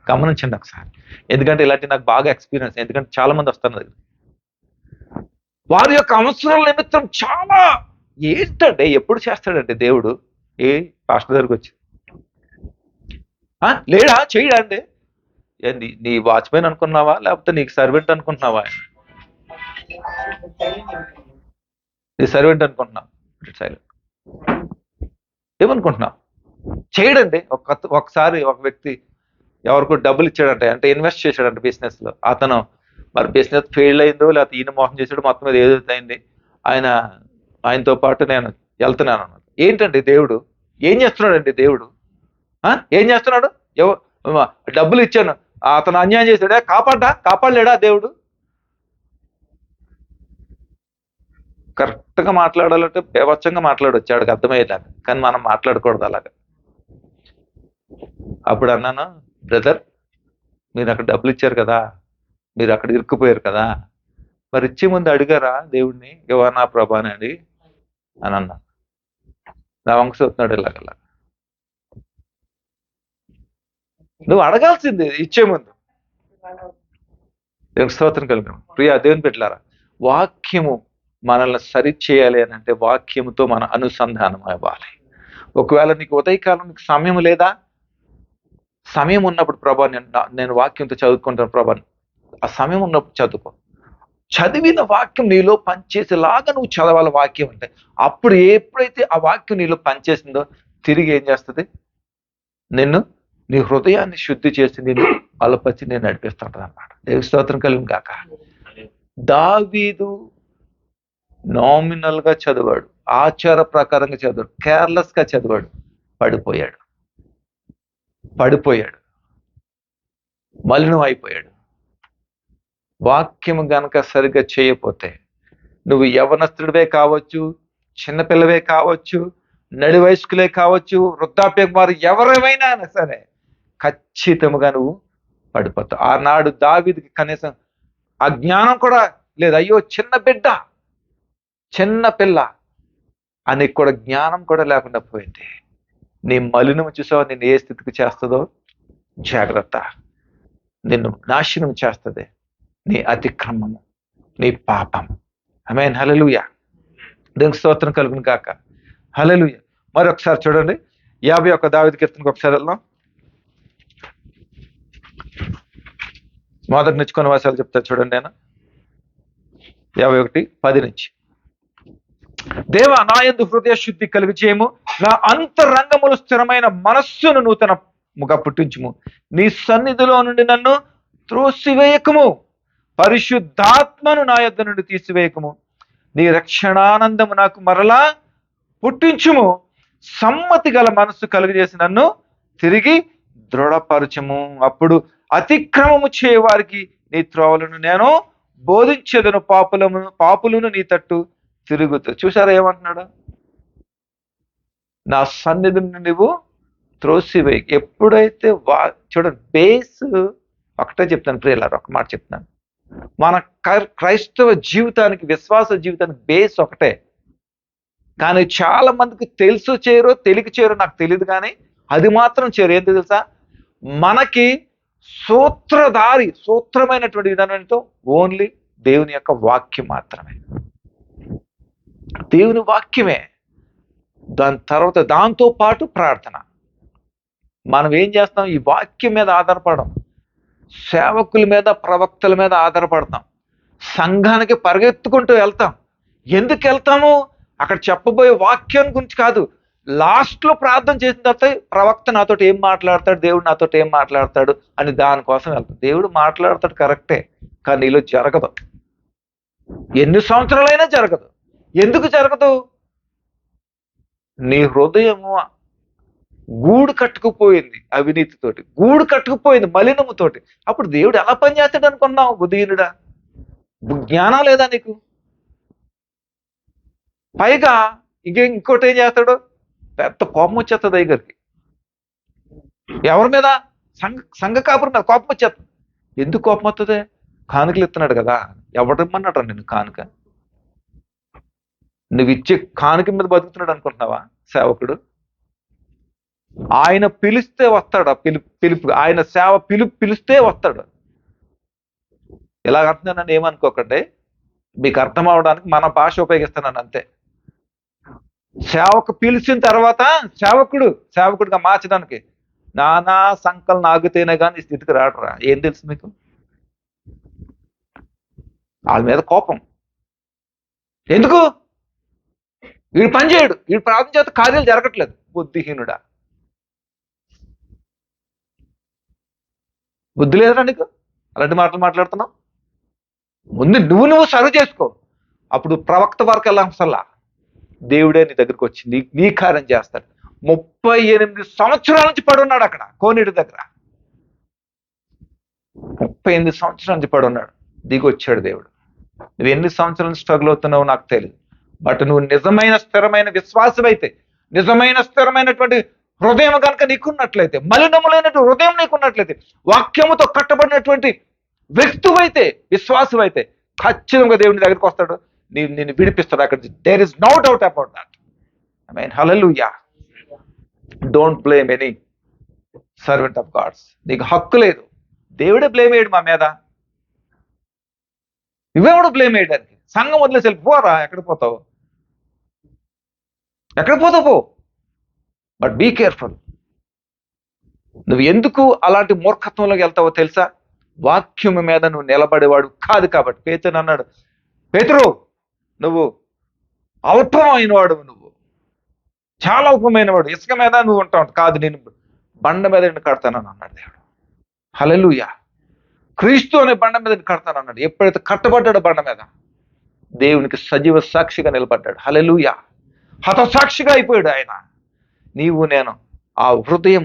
గమనించండి ఒకసారి. ఎందుకంటే ఇలాంటి నాకు బాగా ఎక్స్పీరియన్స్. ఎందుకంటే చాలా మంది వస్తారు దగ్గర, వారి యొక్క అవసరాల నిమిత్తం చాలా ఏంటంటే ఎప్పుడు చేస్తాడంటే దేవుడు ఏ పాస్టర్ దగ్గరకు వచ్చి లేడా చేయడా అంటే ఏంది? నీ వాచ్మెన్ అనుకున్నావా, లేకపోతే నీకు సర్వెంట్ అనుకుంటున్నావా? నీ సర్వెంట్ అనుకుంటున్నావు, ఏమనుకుంటున్నావు? చేయడండి. ఒకసారి ఒక వ్యక్తి ఎవరికో డబ్బులు ఇచ్చాడంటే, అంటే ఇన్వెస్ట్ చేశాడంట బిజినెస్ లో. అతను మరి బిజినెస్ ఫెయిల్ అయిందో లేకపోతే ఈయన మోసం చేసాడు, మొత్తం మీద ఏదైతే అయింది. ఆయనతో పాటు నేను వెళ్తున్నాను అన్నమాట. ఏంటండి దేవుడు ఏం చేస్తున్నాడండి? దేవుడు ఏం చేస్తున్నాడు? డబ్బులు ఇచ్చాను, అతను అన్యాయం చేశాడా? కాపాడలేడా దేవుడు? కరెక్ట్గా మాట్లాడాలంటే బేవచ్చంగా మాట్లాడొచ్చు, ఆడికి అర్థమయ్యేలాగా. కానీ మనం మాట్లాడకూడదు అలాగా. అప్పుడు అన్నాను, బ్రదర్ మీరు అక్కడ డబ్బులు ఇచ్చారు కదా, మీరు అక్కడ ఇరుక్కుపోయారు కదా, మరి ఇచ్చే ముందు అడిగారా దేవుడిని, యువనా ప్రభాని అని అన్నా. నా వంశ అవుతున్నాడు ఇలాగలా. నువ్వు అడగాల్సింది ఇచ్చే ముందు. దేవుని స్తోత్రం కలిగిన ప్రియా దేవుని బిడ్డలారా, వాక్యము మనల్ని సరి చేయాలి అని అంటే వాక్యముతో మన అనుసంధానం అవ్వాలి. ఒకవేళ నీకు ఉదయకాలం నీకు సమయం లేదా, సమయం ఉన్నప్పుడు ప్రభా నేను వాక్యంతో చదువుకుంటాను ప్రభా, ఆ సమయం ఉన్నప్పుడు చదువుకో. చదివిన వాక్యం నీలో పనిచేసేలాగా నువ్వు చదవాలి. వాక్యం అంటే అప్పుడు ఎప్పుడైతే ఆ వాక్యం నీలో పనిచేసిందో తిరిగి ఏం చేస్తుంది? నీ హృదయాన్ని శుద్ధి చేసి నేను బలపరిచి నేను నడిపిస్తుంటది అన్నమాట. దేవుని స్తోత్రం కలిగిన గాక. దావీదు నామినల్ గా చదివాడు, ఆచార ప్రకారంగా చదివాడు, కేర్లెస్ గా చదివాడు, పడిపోయాడు, మలినం అయిపోయాడు. వాక్యం గనక సరిగ్గా చేయకపోతే నువ్వు యవనస్తుడివే కావచ్చు, చిన్నపిల్లవే కావచ్చు, నడి వయస్కులే కావచ్చు, వృద్ధాప్యం వారు ఎవరేమైనా సరే ఖచ్చితంగా నువ్వు పడిపోతావు. ఆనాడు దావీదుకి కనీసం ఆ జ్ఞానం కూడా లేదు. అయ్యో చిన్న పిల్ల నీకు కూడా జ్ఞానం కూడా లేకుండా పోయింది. నీ మలినము చూసావా నిన్ను ఏ స్థితికి చేస్తుందో? జాగ్రత్త. నిన్ను నాశనం చేస్తుంది నీ అతిక్రమము, నీ పాపం. ఆమేన్. హల్లెలూయా. దేవునికి స్తోత్రం కలుగును గాక. హల్లెలూయా. మరొకసారి చూడండి 51 దావీదు కీర్తనకు ఒకసారి వెళ్దాం. మొదటి నుంచి కొన్ని వర్షాలు చెప్తా చూడండి. నేను 51:10 నుంచి. దేవా, నా యందు హృదయ శుద్ధి కలిగి చేయము, నా అంతరంగములు స్థిరమైన మనస్సును నూతనముగా పుట్టించుము. నీ సన్నిధిలో నుండి నన్ను త్రోసివేయకము, పరిశుద్ధాత్మను నా యొద్ద నుండి తీసివేయకము. నీ రక్షణానందము నాకు మరలా పుట్టించుము. సమ్మతి గల మనస్సు కలుగజేసి నన్ను తిరిగి దృఢపరచము. అప్పుడు అతిక్రమము చేయవారికి నీ త్రోవలను నేను బోధించేదను, పాపులను నీ తట్టు తిరుగుతూ. చూసారా ఏమంటున్నాడు? నా సన్నిధి నుండి నువ్వు త్రోసివేయి. ఎప్పుడైతే చూడండి, బేస్ ఒకటే చెప్తాను ప్రియులారా, ఒక మాట చెప్తాను. మన క్రైస్తవ జీవితానికి, విశ్వాస జీవితానికి బేస్ ఒకటే. కానీ చాలా మందికి తెలుసు చేయరో తెలియక చేయరో నాకు తెలియదు, కానీ అది మాత్రం చేయరు. ఏంటి తెలుసా? మనకి సూత్రమైనటువంటి విధానం ఏంటో ఓన్లీ దేవుని యొక్క వాక్యం మాత్రమే. దేవుని వాక్యమే. దాని తర్వాత దాంతో పాటు ప్రార్థన. మనం ఏం చేస్తాం? ఈ వాక్యం మీద ఆధారపడడం, సేవకుల మీద, ప్రవక్తల మీద ఆధారపడతాం. సంఘానికి పరిగెత్తుకుంటూ వెళ్తాం. ఎందుకు వెళ్తాము? అక్కడ చెప్పబోయే వాక్యం గురించి కాదు. లాస్ట్లో ప్రార్థన చేసిన తర్వాత ప్రవక్త నాతోటి ఏం మాట్లాడతాడు, దేవుడు నాతోటి ఏం మాట్లాడతాడు అని దానికోసం వెళ్తాం. దేవుడు మాట్లాడతాడు కరెక్టే, కానీ నీలో జరగదు. ఎన్ని సంవత్సరాలైనా జరగదు. ఎందుకు జరగదు? నీ హృదయము గూడు కట్టుకుపోయింది అవినీతితోటి, గూడు కట్టుకుపోయింది మలినముతోటి. అప్పుడు దేవుడు ఎలా పనిచేస్తాడు అనుకున్నావు? బుద్ధిహీనుడా, జ్ఞానం లేదా నీకు? పైగా ఇంకోటి ఏం చేస్తాడు? పెద్ద కోపం వచ్చేస్తుంది దగ్గరికి. ఎవరి మీద? సంఘ కాపురి మీద కోపం వచ్చేస్తుంది. ఎందుకు కోపం వస్తుంది? కానుకలు ఇస్తున్నాడు కదా. ఎవడమన్నాడు నిన్ను కానుక? నువ్వు ఇచ్చే కానుక మీద బతుకుతున్నాడు అనుకుంటున్నావా సేవకుడు? ఆయన పిలిస్తే వస్తాడు. పిలుపు ఆయన సేవ పిలిస్తే వస్తాడు. ఇలాగ అంటున్నానని ఏమనుకోకండి, మీకు అర్థం అవడానికి మన భాష ఉపయోగిస్తున్నాను అంతే. సేవకు పిలిచిన తర్వాత సేవకుడిగా మార్చడానికి నానా సంకల్ని ఆగితేనే కానీ ఈ స్థితికి రాడరా. ఏం తెలుసు మీకు? వాళ్ళ మీద కోపం. ఎందుకు? వీడు పని చేయడు, వీడు ప్రార్థన చేత కార్యాలు జరగట్లేదు. బుద్ధిహీనుడా, బుద్ధి లేదురా నీకు? అలాంటి మాటలు మాట్లాడుతున్నావు. ముందు నువ్వు సర్వ్ చేసుకో, అప్పుడు ప్రవక్త వరకు వెళ్ళాల్సల్లా దేవుడే నీ దగ్గరికి వచ్చి నీ కార్యం చేస్తాడు. 38 సంవత్సరాల నుంచి పడున్నాడు అక్కడ కోనేటి దగ్గర. 38 సంవత్సరాల నుంచి పడున్నాడు. దిగి వచ్చాడు దేవుడు. నువ్వు ఎన్ని సంవత్సరాలు స్ట్రగుల్ అవుతున్నావు నాకు తెలియదు. బట్ నువ్వు నిజమైన స్థిరమైన విశ్వాసం అయితే, నిజమైన స్థిరమైనటువంటి హృదయం కనుక నీకున్నట్లయితే, మలినములైనటువంటి హృదయం నీకున్నట్లయితే, వాక్యముతో కట్టబడినటువంటి వ్యక్తివైతే, విశ్వాసం అయితే, ఖచ్చితంగా దేవుని దగ్గరికి వస్తాడు, నిన్ను విడిపిస్తాడు. అక్కడ there is no doubt about that. I mean hallelujah. Don't blame any servant of gods. నీకు హక్కు లేదు. దేవుడే బ్లేమ్ వేయడు మా మీద. నువ్వెవడు బ్లేమ్ వేయడానికి? సంఘం వదిలేసి వెళ్ళిపోరా. ఎక్కడ పోతావు? పో. But be careful. నువ్వు ఎందుకు అలాంటి మూర్ఖత్వంలోకి వెళ్తావో తెలుసా? వాక్యం మీద నువ్వు నిలబడేవాడు కాదు కాబట్టి. పేతురు అన్నాడు, పేతురు నువ్వు అల్పమైన వాడు, నువ్వు చాలా అల్పమైన వాడు, ఇసుక మీద నువ్వు ఉంటావు. కాదు, నేను బండ మీద నిన్ను కడతానని అన్నాడు దేవుడు. హల్లెలూయా. క్రీస్తు అనే బండ మీద కడతాను అన్నాడు. ఎప్పుడైతే కట్టబడ్డాడు బండ మీద, దేవునికి సజీవ సాక్షిగా నిలబడ్డాడు. హల్లెలూయా. హతసాక్షిగా అయిపోయాడు ఆయన. నీవు నేను ఆ హృదయం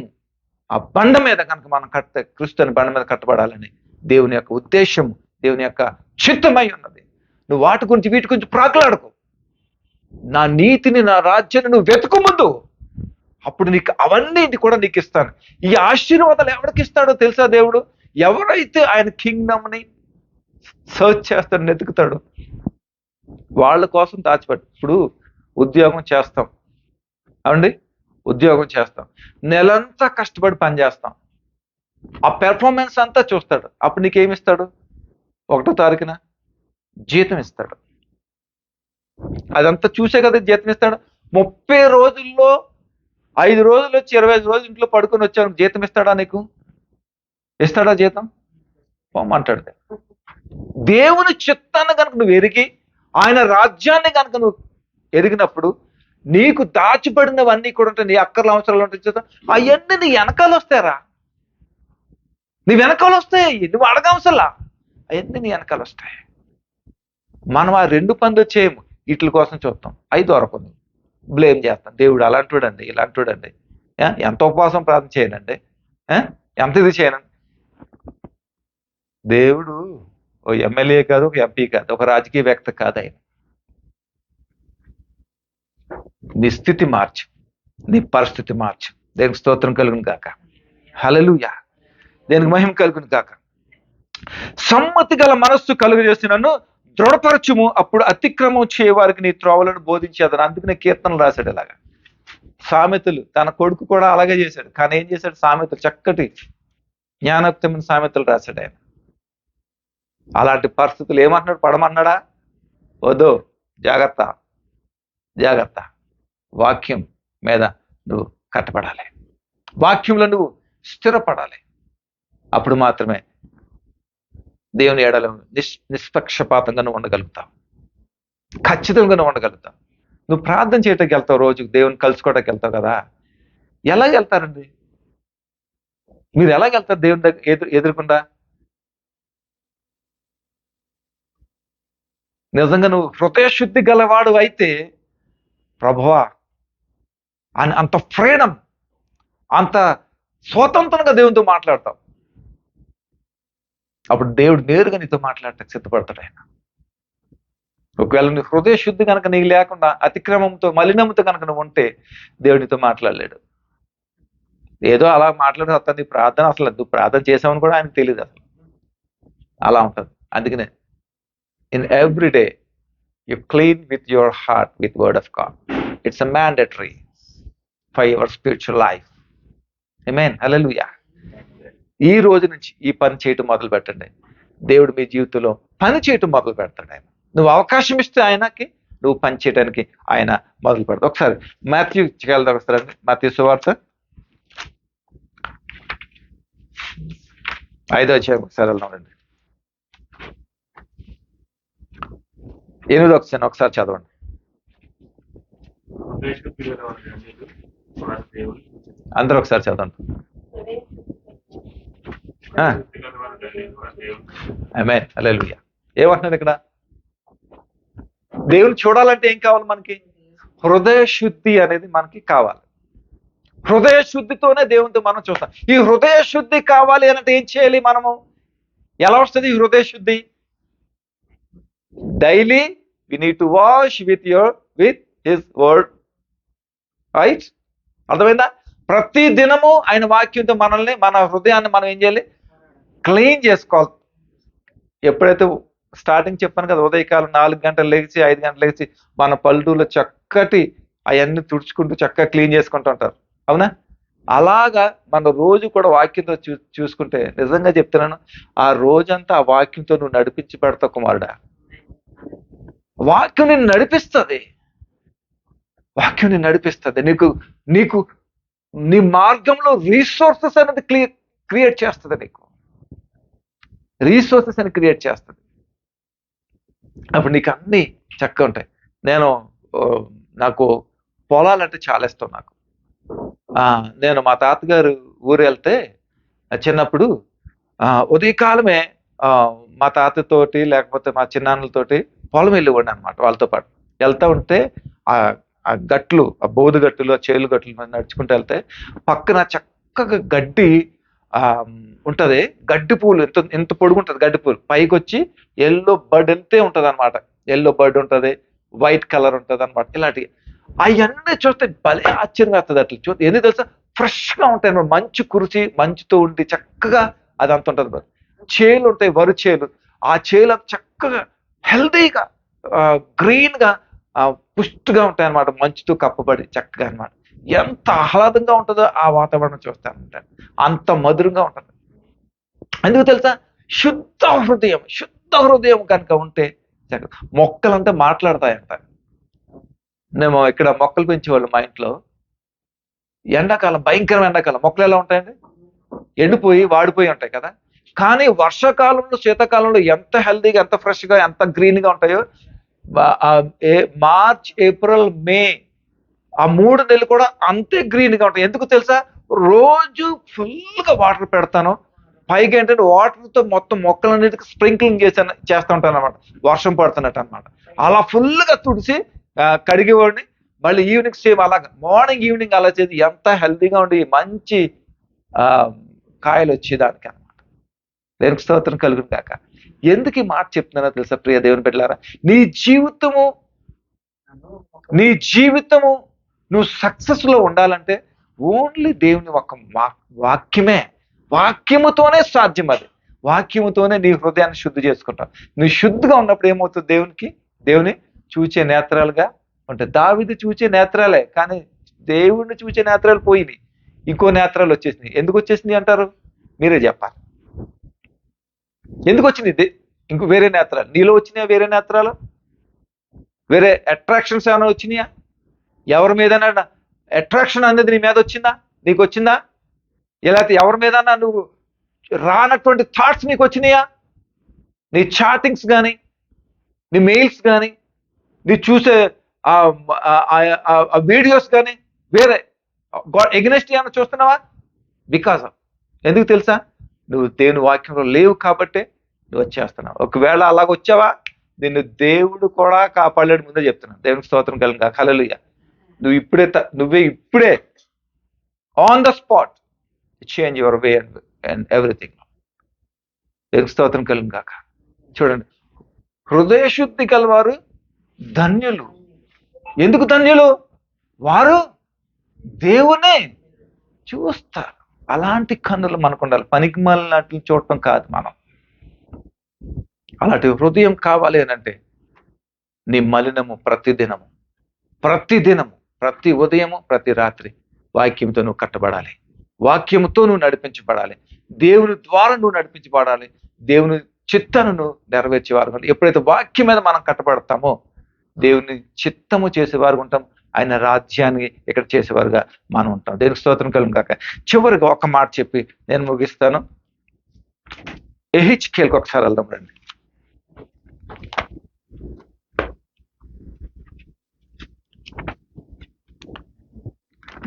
ఆ బండ మీద కనుక మనం క్రీస్తు అనే బండ మీద కట్టబడాలని దేవుని యొక్క ఉద్దేశం, దేవుని యొక్క చిత్తమై ఉన్నది. నువ్వు వాటి గురించి వీటి గురించి ప్రాకులాడుకో. నా నీతిని, నా రాజ్యాన్ని నువ్వు వెతుకు ముందు. అప్పుడు నీకు అవన్నీ కూడా నీకు ఇస్తాను. ఈ ఆశీర్వాదాలు ఎవరికి ఇస్తాడో తెలుసా దేవుడు? ఎవరైతే ఆయన కింగ్డమ్ని సర్చ్ చేస్తాడు, వెతుకుతాడు, వాళ్ళ కోసం దాచిపెట్టు. ఇప్పుడు ఉద్యోగం చేస్తాం అవండి, ఉద్యోగం చేస్తాం, నెలంతా కష్టపడి పని చేస్తాం, ఆ పెర్ఫార్మెన్స్ అంతా చూస్తాడు. అప్పుడు నీకేమిస్తాడు? 1వ తారీఖున జీతం ఇస్తాడు. అదంతా చూసే కదా జీతం ఇస్తాడు. 30 రోజుల్లో 5 రోజులు వచ్చి 25 రోజులు ఇంట్లో పడుకొని వచ్చాను, జీతం ఇస్తాడా నీకు? ఇస్తాడా జీతం? పోమంటాడు. దేవుని చిత్తాన్ని కనుక నువ్వు ఎరిగి, ఆయన రాజ్యాన్ని కనుక నువ్వు ఎరిగినప్పుడు నీకు దాచిపడినవన్నీ కూడా ఉంటాయి. నీ అక్కర్ల అవసరాలు ఉంటాయి, అవన్నీ నీ వెనకాల వస్తారా? నీ వెనకాల వస్తాయి, నువ్వు అడగవసలా, అవన్నీ నీ వెనకాల వస్తాయి. మనం ఆ 2 పనులు చేయము, వీటి కోసం చూస్తాం, అవి దొరకదు, బ్లేమ్ చేస్తాం. దేవుడు అలాంటివాడండి, ఇలాంటివాడండి, ఎంత ఉపవాసం ప్రార్థన చేయనండి, ఎంత ఇది చేయనండి. దేవుడు ఓ ఎమ్మెల్యే కాదు, ఒక ఎంపీ కాదు, ఒక రాజకీయ వ్యక్తి కాదు. ఆయన నీ స్థితి మార్చు, నీ పరిస్థితి మార్చు. దేనికి స్తోత్రం కలుగును కాక, హల్లెలూయా, దేనికి మహిమ కలుగును కాక. సమ్మతి గల మనస్సు కలుగజేసి నన్ను దృఢపరచుము, అప్పుడు అతిక్రమం చేయవారికి నీ త్రోవలను బోధించేదని. అందుకనే కీర్తనలు రాశాడు ఇలాగా. సామెతలు, తన కొడుకు కూడా అలాగే చేశాడు, కానీ ఏం చేశాడు? సామెతలు, చక్కటి జ్ఞానోక్తమైన సామెతలు రాశాడు ఆయన. అలాంటి పరిస్థితులు ఏమంటున్నాడు? పడమన్నాడా? వద్దు, జాగ్రత్త జాగ్రత్త, వాక్యం మీద నువ్వు కట్టపడాలి, వాక్యంలో నువ్వు స్థిరపడాలి. అప్పుడు మాత్రమే దేవుని ఎడల నిష్పక్షపాతంగా నువ్వు ఉండగలుగుతావు, ఖచ్చితంగా నువ్వు ఉండగలుగుతావు. నువ్వు ప్రార్థన చేయటానికి వెళ్తావు, రోజుకు దేవుని కలుసుకోవడానికి వెళ్తావు కదా. ఎలాగ వెళ్తారండి మీరు? ఎలాగ వెళ్తారు దేవుని దగ్గర ఎదురుకుండా? నిజంగా నువ్వు హృదయశుద్ధి గలవాడు అయితే, ప్రభువా అని అంత ఫ్రీడమ్, అంత స్వతంత్రంగా దేవునితో మాట్లాడతావు. అప్పుడు దేవుడు నేరుగా నీతో మాట్లాడటానికి సిద్ధపడతాడు ఆయన. ఒకవేళ నీ హృదయ శుద్ధి కనుక నీకు లేకుండా అతిక్రమంతో, మలినంతో కనుక నువ్వు ఉంటే దేవుడితో మాట్లాడలేడు. ఏదో అలా మాట్లాడి నీ ప్రార్థన, అసలు నువ్వు ప్రార్థన చేసామని కూడా ఆయనకు తెలియదు అసలు. అలా ఉంటుంది. అందుకనే in every day you clean with your heart with word of God. It's a mandatory for your spiritual life. Amen. Hallelujah. ఈ రోజు నుంచి ఈ పని చేయటం మొదలు పెట్టండి. దేవుడు మీ జీవితంలో పని చేయటం మొదలు పెడతాడు ఆయన. నువ్వు అవకాశం ఇస్తే ఆయనకి నువ్వు పని చేయడానికి ఆయన మొదలు పెడతావు. ఒకసారి మాథ్యూకి వెళ్దాం ఒకసారి. మాథ్యూ సువార్త 5వ అధ్యాయం ఒకసారి వెళ్దామండి. 8వ వచనం ఒకసారి చదవండి. అందరూ ఒకసారి చదవండి. ఆమేన్. హల్లెలూయా. ఏమంటున్నాడు ఇక్కడ? దేవుని చూడాలంటే ఏం కావాలి మనకి? హృదయ శుద్ధి అనేది మనకి కావాలి. హృదయ శుద్ధితోనే దేవునితో మనం చూస్తాం. ఈ హృదయ శుద్ధి కావాలి అంటే ఏం చేయాలి మనము? ఎలా వస్తుంది ఈ హృదయ శుద్ధి? Daily we need to wash with his word, right? అర్థమైందా? ప్రతి దినము ఆయన వాక్యంతో మనల్ని, మన హృదయాన్ని మనం ఏం చేయాలి? క్లీన్ చేసుకోవాలి. ఎప్పుడైతే స్టార్టింగ్ చెప్పాను కదా, ఉదయకాలం 4 గంటలు లేచి 5 గంటలు లేచి మన పల్లెటూరులో చక్కటి అవన్నీ తుడుచుకుంటూ చక్కగా క్లీన్ చేసుకుంటూ ఉంటారు, అవునా? అలాగా మన రోజు కూడా వాక్యంతో చూసుకుంటే, నిజంగా చెప్తున్నాను, ఆ రోజంతా ఆ వాక్యంతో నువ్వు నడిపించి పెడతావు కుమారుడా. వాక్యం నిన్ను నడిపిస్తుంది, వాక్యం నిన్ను నడిపిస్తుంది. నీకు నీ మార్గంలో రీసోర్సెస్ అనేది క్రియేట్ చేస్తుంది. నీకు రీసోర్సెస్ అని క్రియేట్ చేస్తుంది. అప్పుడు నీకు అన్ని చక్కగా ఉంటాయి. నాకు పొలాలంటే చాలా ఇష్టం. నేను మా తాతగారు ఊరు వెళ్తే చిన్నప్పుడు ఉదయకాలమే మా తాతతోటి లేకపోతే మా చిన్నాన్నలతోటి పొలం వెళ్ళివ్వండి అనమాట. వాళ్ళతో పాటు వెళ్తా ఉంటే ఆ గట్లు, ఆ బోధు గట్టులు, ఆ చేలు గట్లు మీద నడుచుకుంటూ వెళ్తే పక్కన చక్కగా గడ్డి ఉంటది. గడ్డి పూలు ఎంత పొడుగుంటది గడ్డి పూలు, పైకి వచ్చి ఎల్లో బర్డ్ ఎంతే ఉంటది అనమాట. ఎల్లో బర్డ్ ఉంటది, వైట్ కలర్ ఉంటది అనమాట. ఇలాంటివి అవన్నీ చూస్తే భలే ఆశ్చర్యంగా వస్తుంది. అట్లా చూస్తే ఎందుకు తెలుసా? ఫ్రెష్ గా ఉంటాయి అనమాట. మంచు కురిచి మంచుతో ఉండి చక్కగా అది అంత ఉంటది. చేలు ఉంటాయి, వరి చేలు. ఆ చేలు చక్కగా హెల్దీగా గ్రీన్ గా పుష్టిగా ఉంటాయి అన్నమాట, మంచుతో కప్పబడి చక్కగా అన్నమాట. ఎంత ఆహ్లాదంగా ఉంటుందో ఆ వాతావరణం చూస్తానంటాను, అంత మధురంగా ఉంటుంది. ఎందుకు తెలుసా? శుద్ధ హృదయం కనుక ఉంటే మొక్కలంతా మాట్లాడతాయంట. మేము ఇక్కడ మొక్కలు పెంచేవాళ్ళు మా ఇంట్లో. ఎండాకాలం, భయంకరమైన ఎండాకాలం, మొక్కలు ఎలా ఉంటాయండి? ఎండిపోయి వాడిపోయి ఉంటాయి కదా. కానీ వర్షాకాలంలో, శీతాకాలంలో ఎంత హెల్తీగా, ఎంత ఫ్రెష్గా, ఎంత గ్రీన్గా ఉంటాయో. మార్చ్, ఏప్రిల్, మే, ఆ 3 నెలలు కూడా అంతే గ్రీన్గా ఉంటాయి. ఎందుకు తెలుసా? రోజు ఫుల్గా వాటర్ పెడతాను. పైగా ఏంటంటే వాటర్తో మొత్తం మొక్కలన్నిటికీ స్ప్రింక్లింగ్ చేస్తూ ఉంటాను అనమాట, వర్షం పడుతున్నట్టు అనమాట. అలా ఫుల్గా తుడిసి కడిగేవాడిని. మళ్ళీ ఈవినింగ్ సేమ్ అలాగా, మార్నింగ్ ఈవినింగ్ అలా చేసి ఎంత హెల్తీగా ఉండి మంచి కాయలు వచ్చేదానికి అనమాట. దేవునికి స్తోత్రం కలుగును కాక. ఎందుకు ఈ మాట చెప్తున్నానో తెలుసా ప్రియ దేవుని బిడ్డలారా? నీ జీవితము నువ్వు సక్సెస్ లో ఉండాలంటే ఓన్లీ దేవుని ఒక వాక్యముతోనే సాధ్యం. అది వాక్యముతోనే నీ హృదయాన్ని శుద్ధి చేసుకుంటావు. నువ్వు శుద్ధిగా ఉన్నప్పుడు ఏమవుతుంది? దేవుని చూచే నేత్రాలుగా ఉంటాయి. దావీదు చూచే నేత్రాలే, కానీ దేవుడిని చూచే నేత్రాలు పోయినాయి, ఇంకో నేత్రాలు వచ్చేసినాయి. ఎందుకు వచ్చేసినాయి అంటారు? మీరే చెప్పాలి. ఎందుకు వచ్చింది? ఇంకో వేరే నేత్రాలు నీలో వచ్చినాయా? వేరే నేత్రాలు, వేరే అట్రాక్షన్స్ ఏమైనా వచ్చినాయా? ఎవరి మీద అట్రాక్షన్ అనేది నీ మీద వచ్చిందా? నీకు వచ్చిందా? ఇలా ఎవరి మీద నువ్వు రానటువంటి థాట్స్ నీకు వచ్చినాయా? నీ చాటింగ్స్ కానీ, నీ మెయిల్స్ కానీ, నీ చూసే వీడియోస్ కానీ వేరే ఎగ్నెస్ట్ ఏమైనా చూస్తున్నావా? బికాజ్ ఎందుకు తెలుసా? నువ్వు దేవుని వాక్యంలో లేవు కాబట్టే నువ్వు వచ్చేస్తున్నావు. ఒకవేళ అలాగ వచ్చావా, నిన్ను దేవుడు కూడా కాపాడలేడు. ముందే చెప్తున్నాను. దేవునికి స్తోత్రం కలుగును. హల్లెలూయా. నువ్వే ఇప్పుడే on the spot change your way and everything. దేవునికి స్తోత్రం కలుగును కాక. చూడండి, హృదయశుద్ధి కలవారు ధన్యులు. ఎందుకు ధన్యులు? వారు దేవునే చూస్తారు. అలాంటి కన్నులు మనకు ఉండాలి. పనికి మాలినట్లు చూడటం కాదు మనం. అలాంటి హృదయం కావాలి అని అంటే నీ మలినము ప్రతిదినము, ప్రతి ఉదయము, ప్రతి రాత్రి వాక్యంతో నువ్వు కట్టబడాలి. వాక్యంతో నువ్వు నడిపించబడాలి. దేవుని ద్వారా నువ్వు నడిపించబడాలి. దేవుని చిత్తను నువ్వు నెరవేర్చేవారు. ఎప్పుడైతే వాక్యం మీద మనం కట్టబడతామో దేవుని చిత్తము చేసేవారు ఉంటాం. ఆయన రాజ్యాన్ని ఇక్కడ చేసేవారుగా మనం ఉంటాం. దేవునికి స్తోత్రం కలుగును కాక. చివరిగా ఒక మాట చెప్పి నేను ముగిస్తాను. ఎహెచ్కేల్కి ఒకసారి వెళ్దాం రండి.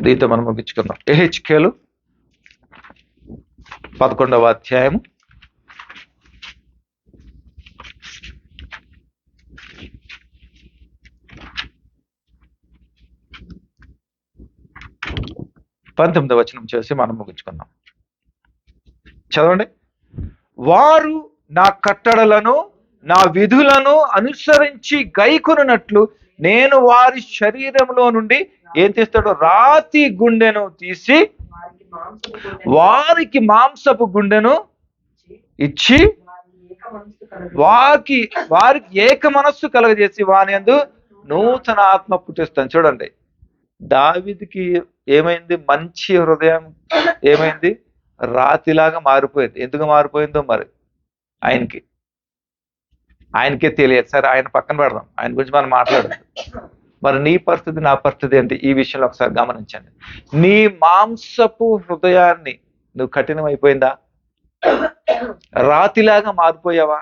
దీంతో మనం ముగించుకుందాం. ఎహెచ్కేలు 11వ అధ్యాయము 19వ వచనం చేసి మనం ముగించుకుందాం. చదవండి. వారు నా కట్టడలను, నా విధులను అనుసరించి గైకొనున్నట్లు నేను వారి శరీరంలో నుండి ఏం చేస్తాడో రాతి గుండెను తీసి వారికి మాంసపు గుండెను ఇచ్చి వారికి ఏక మనస్సు కలగజేసి వాని యందు నూతన ఆత్మ పుట్టిస్తాను. చూడండి, దావీదుకి ఏమైంది? మంచి హృదయం ఏమైంది? రాతిలాగా మారిపోయింది. ఎందుకు మారిపోయిందో మరి ఆయనకే తెలియదు. సరే, ఆయన పక్కన పెడదాం, ఆయన గురించి మనం మాట్లాడదాం. మరి నీ పరిస్థితి, నా పరిస్థితి ఏంటి? ఈ విషయంలో ఒకసారి గమనించండి. నీ మాంసపు హృదయాన్ని నువ్వు కఠినమైపోయిందా? రాతిలాగా మారిపోయావా?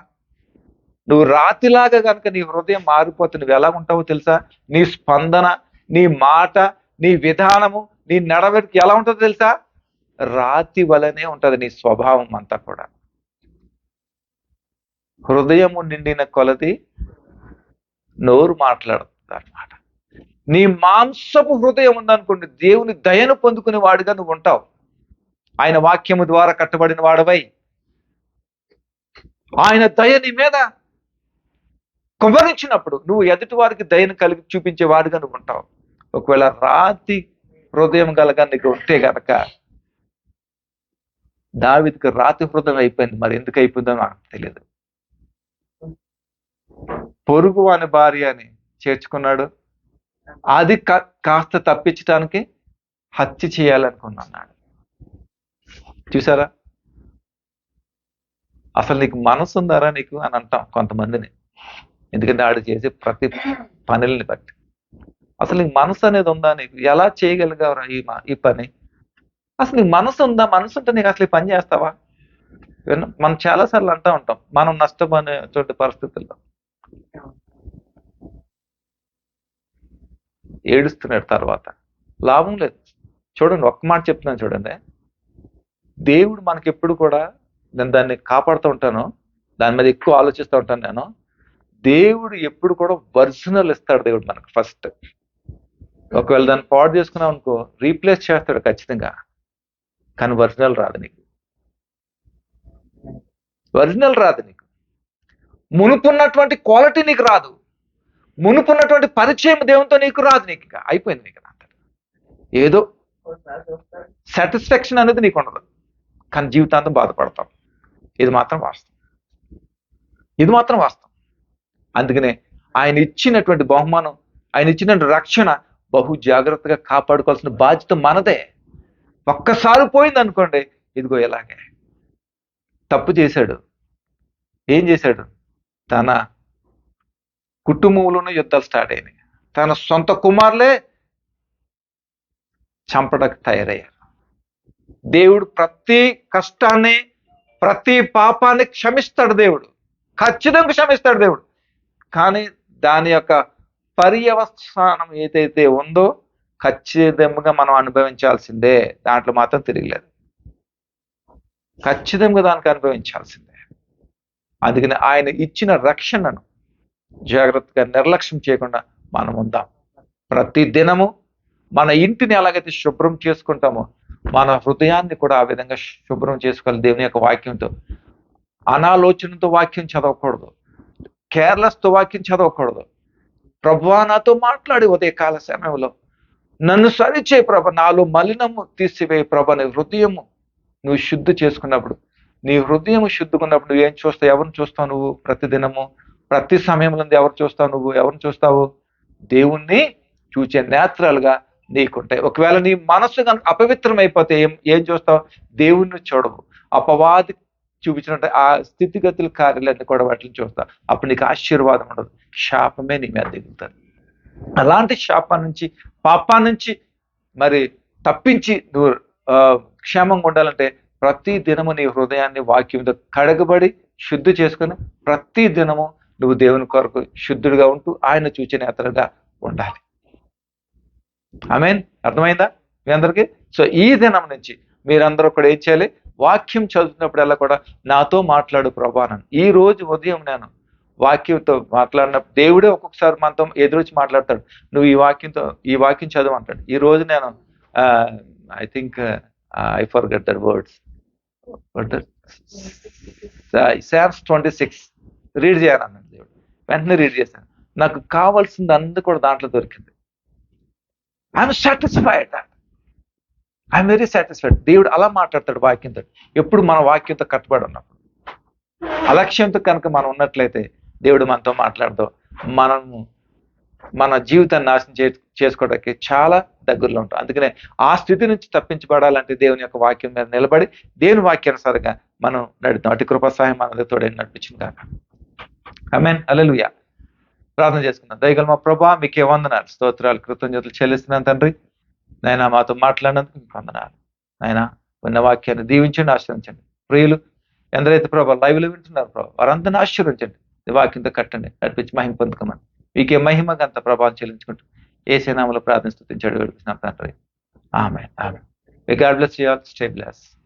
నువ్వు రాతిలాగా కనుక నీ హృదయం మారిపోతే నువ్వు ఎలా ఉంటావో తెలుసా? నీ స్పందన, నీ మాట, నీ విధానము, నీ నడవడిక ఎలా ఉంటుందో తెలుసా? రాతి వలనే ఉంటది నీ స్వభావం అంతా కూడా. హృదయము నిండిన కొలది నోరు మాట్లాడుతుంది అన్నమాట. నీ మాంసపు హృదయం ఉందనుకోండి, దేవుని దయను పొందుకునే వాడిగా నువ్వు ఉంటావు. ఆయన వాక్యము ద్వారా కట్టబడిన వాడవై ఆయన దయ నీ మీద కుమరించినప్పుడు నువ్వు ఎదుటి వారికి దయను కలిగి చూపించే వాడిగా నువ్వు ఉంటావు. ఒకవేళ రాతి హృదయం కలగా నీకు ఉంటే గనక, దావీదుకి రాతి హృదయం అయిపోయింది. మరి ఎందుకు అయిపోయిందో నాకు తెలియదు. పొరుగు వాని భార్య అని చేర్చుకున్నాడు, అది కాస్త తప్పించడానికి హత్య చేయాలనుకున్నాడు. చూసారా? అసలు నీకు మనసు ఉందారా నీకు అని అంటాం కొంతమందిని. ఎందుకంటే ఆడు చేసే ప్రతి పనుల్ని బట్టి. అసలు నీకు మనసు అనేది ఉందా నీకు? ఎలా చేయగలిగావురా ఈ పని? అసలు నీకు మనసు ఉందా? మనసు ఉంటే నీకు అసలు ఈ పని చేస్తావా? మనం చాలాసార్లు అంటూ ఉంటాం మనం నష్టపోయినటువంటి పరిస్థితుల్లో. ఏడుస్తున్నాడు తర్వాత. లాభం లేదు. చూడండి, ఒక్క మాట చెప్తున్నాను చూడండి. దేవుడు మనకి ఎప్పుడు కూడా, నేను దాన్ని కాపాడుతూ ఉంటాను, దాని మీద ఎక్కువ ఆలోచిస్తూ ఉంటాను నేను. దేవుడు ఎప్పుడు కూడా ఒరిజినల్ ఇస్తాడు దేవుడు మనకు ఫస్ట్. ఒకవేళ దాన్ని పాడు చేసుకున్నావు అనుకో, రీప్లేస్ చేస్తాడు ఖచ్చితంగా, కానీ ఒరిజినల్ రాదు నీకు. ఒరిజినల్ రాదు నీకు. మునుపున్నటువంటి క్వాలిటీ నీకు రాదు. మునుపున్నటువంటి పరిచయం దేవునితో నీకు రాదు. నీకు ఇక అయిపోయింది. నీకు ఏదో సాటిస్ఫాక్షన్ అనేది నీకు ఉండదు, కానీ జీవితాంతం బాధపడతాం. ఇది మాత్రం వాస్తవం. ఇది మాత్రం వాస్తవం. అందుకనే ఆయన ఇచ్చినటువంటి బహుమానం, ఆయన ఇచ్చినటువంటి రక్షణ బహు జాగ్రత్తగా కాపాడుకోవాల్సిన బాధ్యత మనదే. ఒక్కసారి పోయింది అనుకోండి, ఇదిగో ఇలాగే తప్పు చేశాడు. ఏం చేశాడు? తన కుటుంబంలోనే యుద్ధాలు స్టార్ట్ అయినాయి. తన సొంత కుమారులే చంపడానికి తయారయ్యారు. దేవుడు ప్రతి కష్టాన్ని, ప్రతి పాపాన్ని క్షమిస్తాడు దేవుడు, ఖచ్చితంగా క్షమిస్తాడు దేవుడు. కానీ దాని యొక్క పర్యవసానం ఏదైతే ఉందో ఖచ్చితంగా మనం అనుభవించాల్సిందే. దాంట్లో మాత్రం తిరగలేదు. ఖచ్చితంగా దానికి అనుభవించాల్సిందే. అందుకని ఆయన ఇచ్చిన రక్షణను జాగ్రత్తగా నిర్లక్ష్యం చేయకుండా మనం ఉందాం. ప్రతి దినము మన ఇంటిని ఎలాగైతే శుభ్రం చేసుకుంటామో, మన హృదయాన్ని కూడా ఆ విధంగా శుభ్రం చేసుకోవాలి. దేవుని యొక్క వాక్యంతో, అనాలోచనతో వాక్యం చదవకూడదు, కేర్లెస్తో వాక్యం చదవకూడదు. ప్రభువా నాతో మాట్లాడి ఉదయకాల సమయంలో నన్ను సరిచేయి ప్రభ, నాలో మలినము తీసివేయి ప్రభ. నీ హృదయము నువ్వు శుద్ధి చేసుకున్నప్పుడు, నీ హృదయం శుద్ధికున్నప్పుడు నువ్వేం చూస్తావు? ఎవరిని చూస్తావు నువ్వు? ప్రతిదినము ప్రతి సమయంలో ఎవరు చూస్తావు నువ్వు? ఎవరిని చూస్తావు? దేవుణ్ణి చూచే నేత్రాలుగా నీకుంటాయి. ఒకవేళ నీ మనస్సు అపవిత్రం అయిపోతే ఏం చూస్తావు? దేవుణ్ణి చూడవు. అపవాది చూపించినట్టు ఆ స్థితిగతుల కార్యాలన్నీ కూడా వాటిని చూస్తావు. అప్పుడు నీకు ఆశీర్వాదం ఉండదు, శాపమే నీ మీద దిగుతుంది. అలాంటి శాపం నుంచి, పాపం నుంచి మరి తప్పించి నువ్వు క్షేమంగా ఉండాలంటే ప్రతి దినము నీ హృదయాన్ని వాక్యంతో కడగబడి శుద్ధి చేసుకుని ప్రతి దినము నువ్వు దేవుని కొరకు శుద్ధుడిగా ఉంటూ ఆయన చూచే నేతలుగా ఉండాలి. ఆమేన్. అర్థమైందా మీ అందరికీ? సో ఈ దినం నుంచి మీరందరూ కూడా ఏం చేయాలి? వాక్యం చదువుతున్నప్పుడల్లా కూడా నాతో మాట్లాడు ప్రభా అని. ఈ రోజు ఉదయం నేను వాక్యంతో మాట్లాడినప్పుడు దేవుడే ఒక్కొక్కసారి మనతో ఎదురొచ్చి మాట్లాడతాడు. నువ్వు ఈ వాక్యం చదువు అంటాడు. ఈ రోజు నేను I think I forget that words, Psalms 26 read చేయాలన్నాడు దేవుడు. వెంటనే రీడ్ చేశాను. నాకు కావాల్సింది అంతా కూడా దాంట్లో దొరికింది. I'm satisfied. I'm very satisfied. దేవుడు అలా మాట్లాడతాడు వాక్యంతో. ఎప్పుడు మన వాక్యంతో కట్టుబడి ఉన్నప్పుడు, అలక్ష్యంతో కనుక మనం ఉన్నట్లయితే దేవుడు మనతో మాట్లాడదు. మనము మన జీవితాన్ని నాశనం చేసుకోవడానికి చాలా దగ్గరలో ఉంటాం. అందుకనే ఆ స్థితి నుంచి తప్పించబడాలంటే దేవుని యొక్క వాక్యం మీద నిలబడి దేవుని వాక్యానుసారంగా మనం నడుద్దాం. అటు కృపా సహాయం మన తోడే నడిపించింది కాక. ఆమేన్. హల్లెలూయా. ప్రార్థన చేసుకుందాం. దయగల మా ప్రభువా, మీకే వందనాలు, స్తోత్రాలు, కృతజ్ఞతలు చెల్లిస్తున్నాను తండ్రి. నాయనా మాతో మాట్లాడినందుకు మీకు వందనాలు. నాయనా ఉన్న వాక్యాన్ని దీవించండి, ఆశ్రయించండి. ప్రియులు ఎందరైతే ప్రభా లైవ్లో వింటున్నారు ప్రభా, వారందరినీ ఆశీర్వదించండి. వాక్యంతో కట్టండి, నడిపించి మహిమ పొందుకోమని మీకే మహిమ గంత ప్రభావం చెల్లించుకుంటూ యేసు నామములో ప్రార్థన స్తుతించాడు వేడుకుంటున్నాం తండ్రి. ఆమేన్. ఆమేన్. May God bless you all. Stay blessed.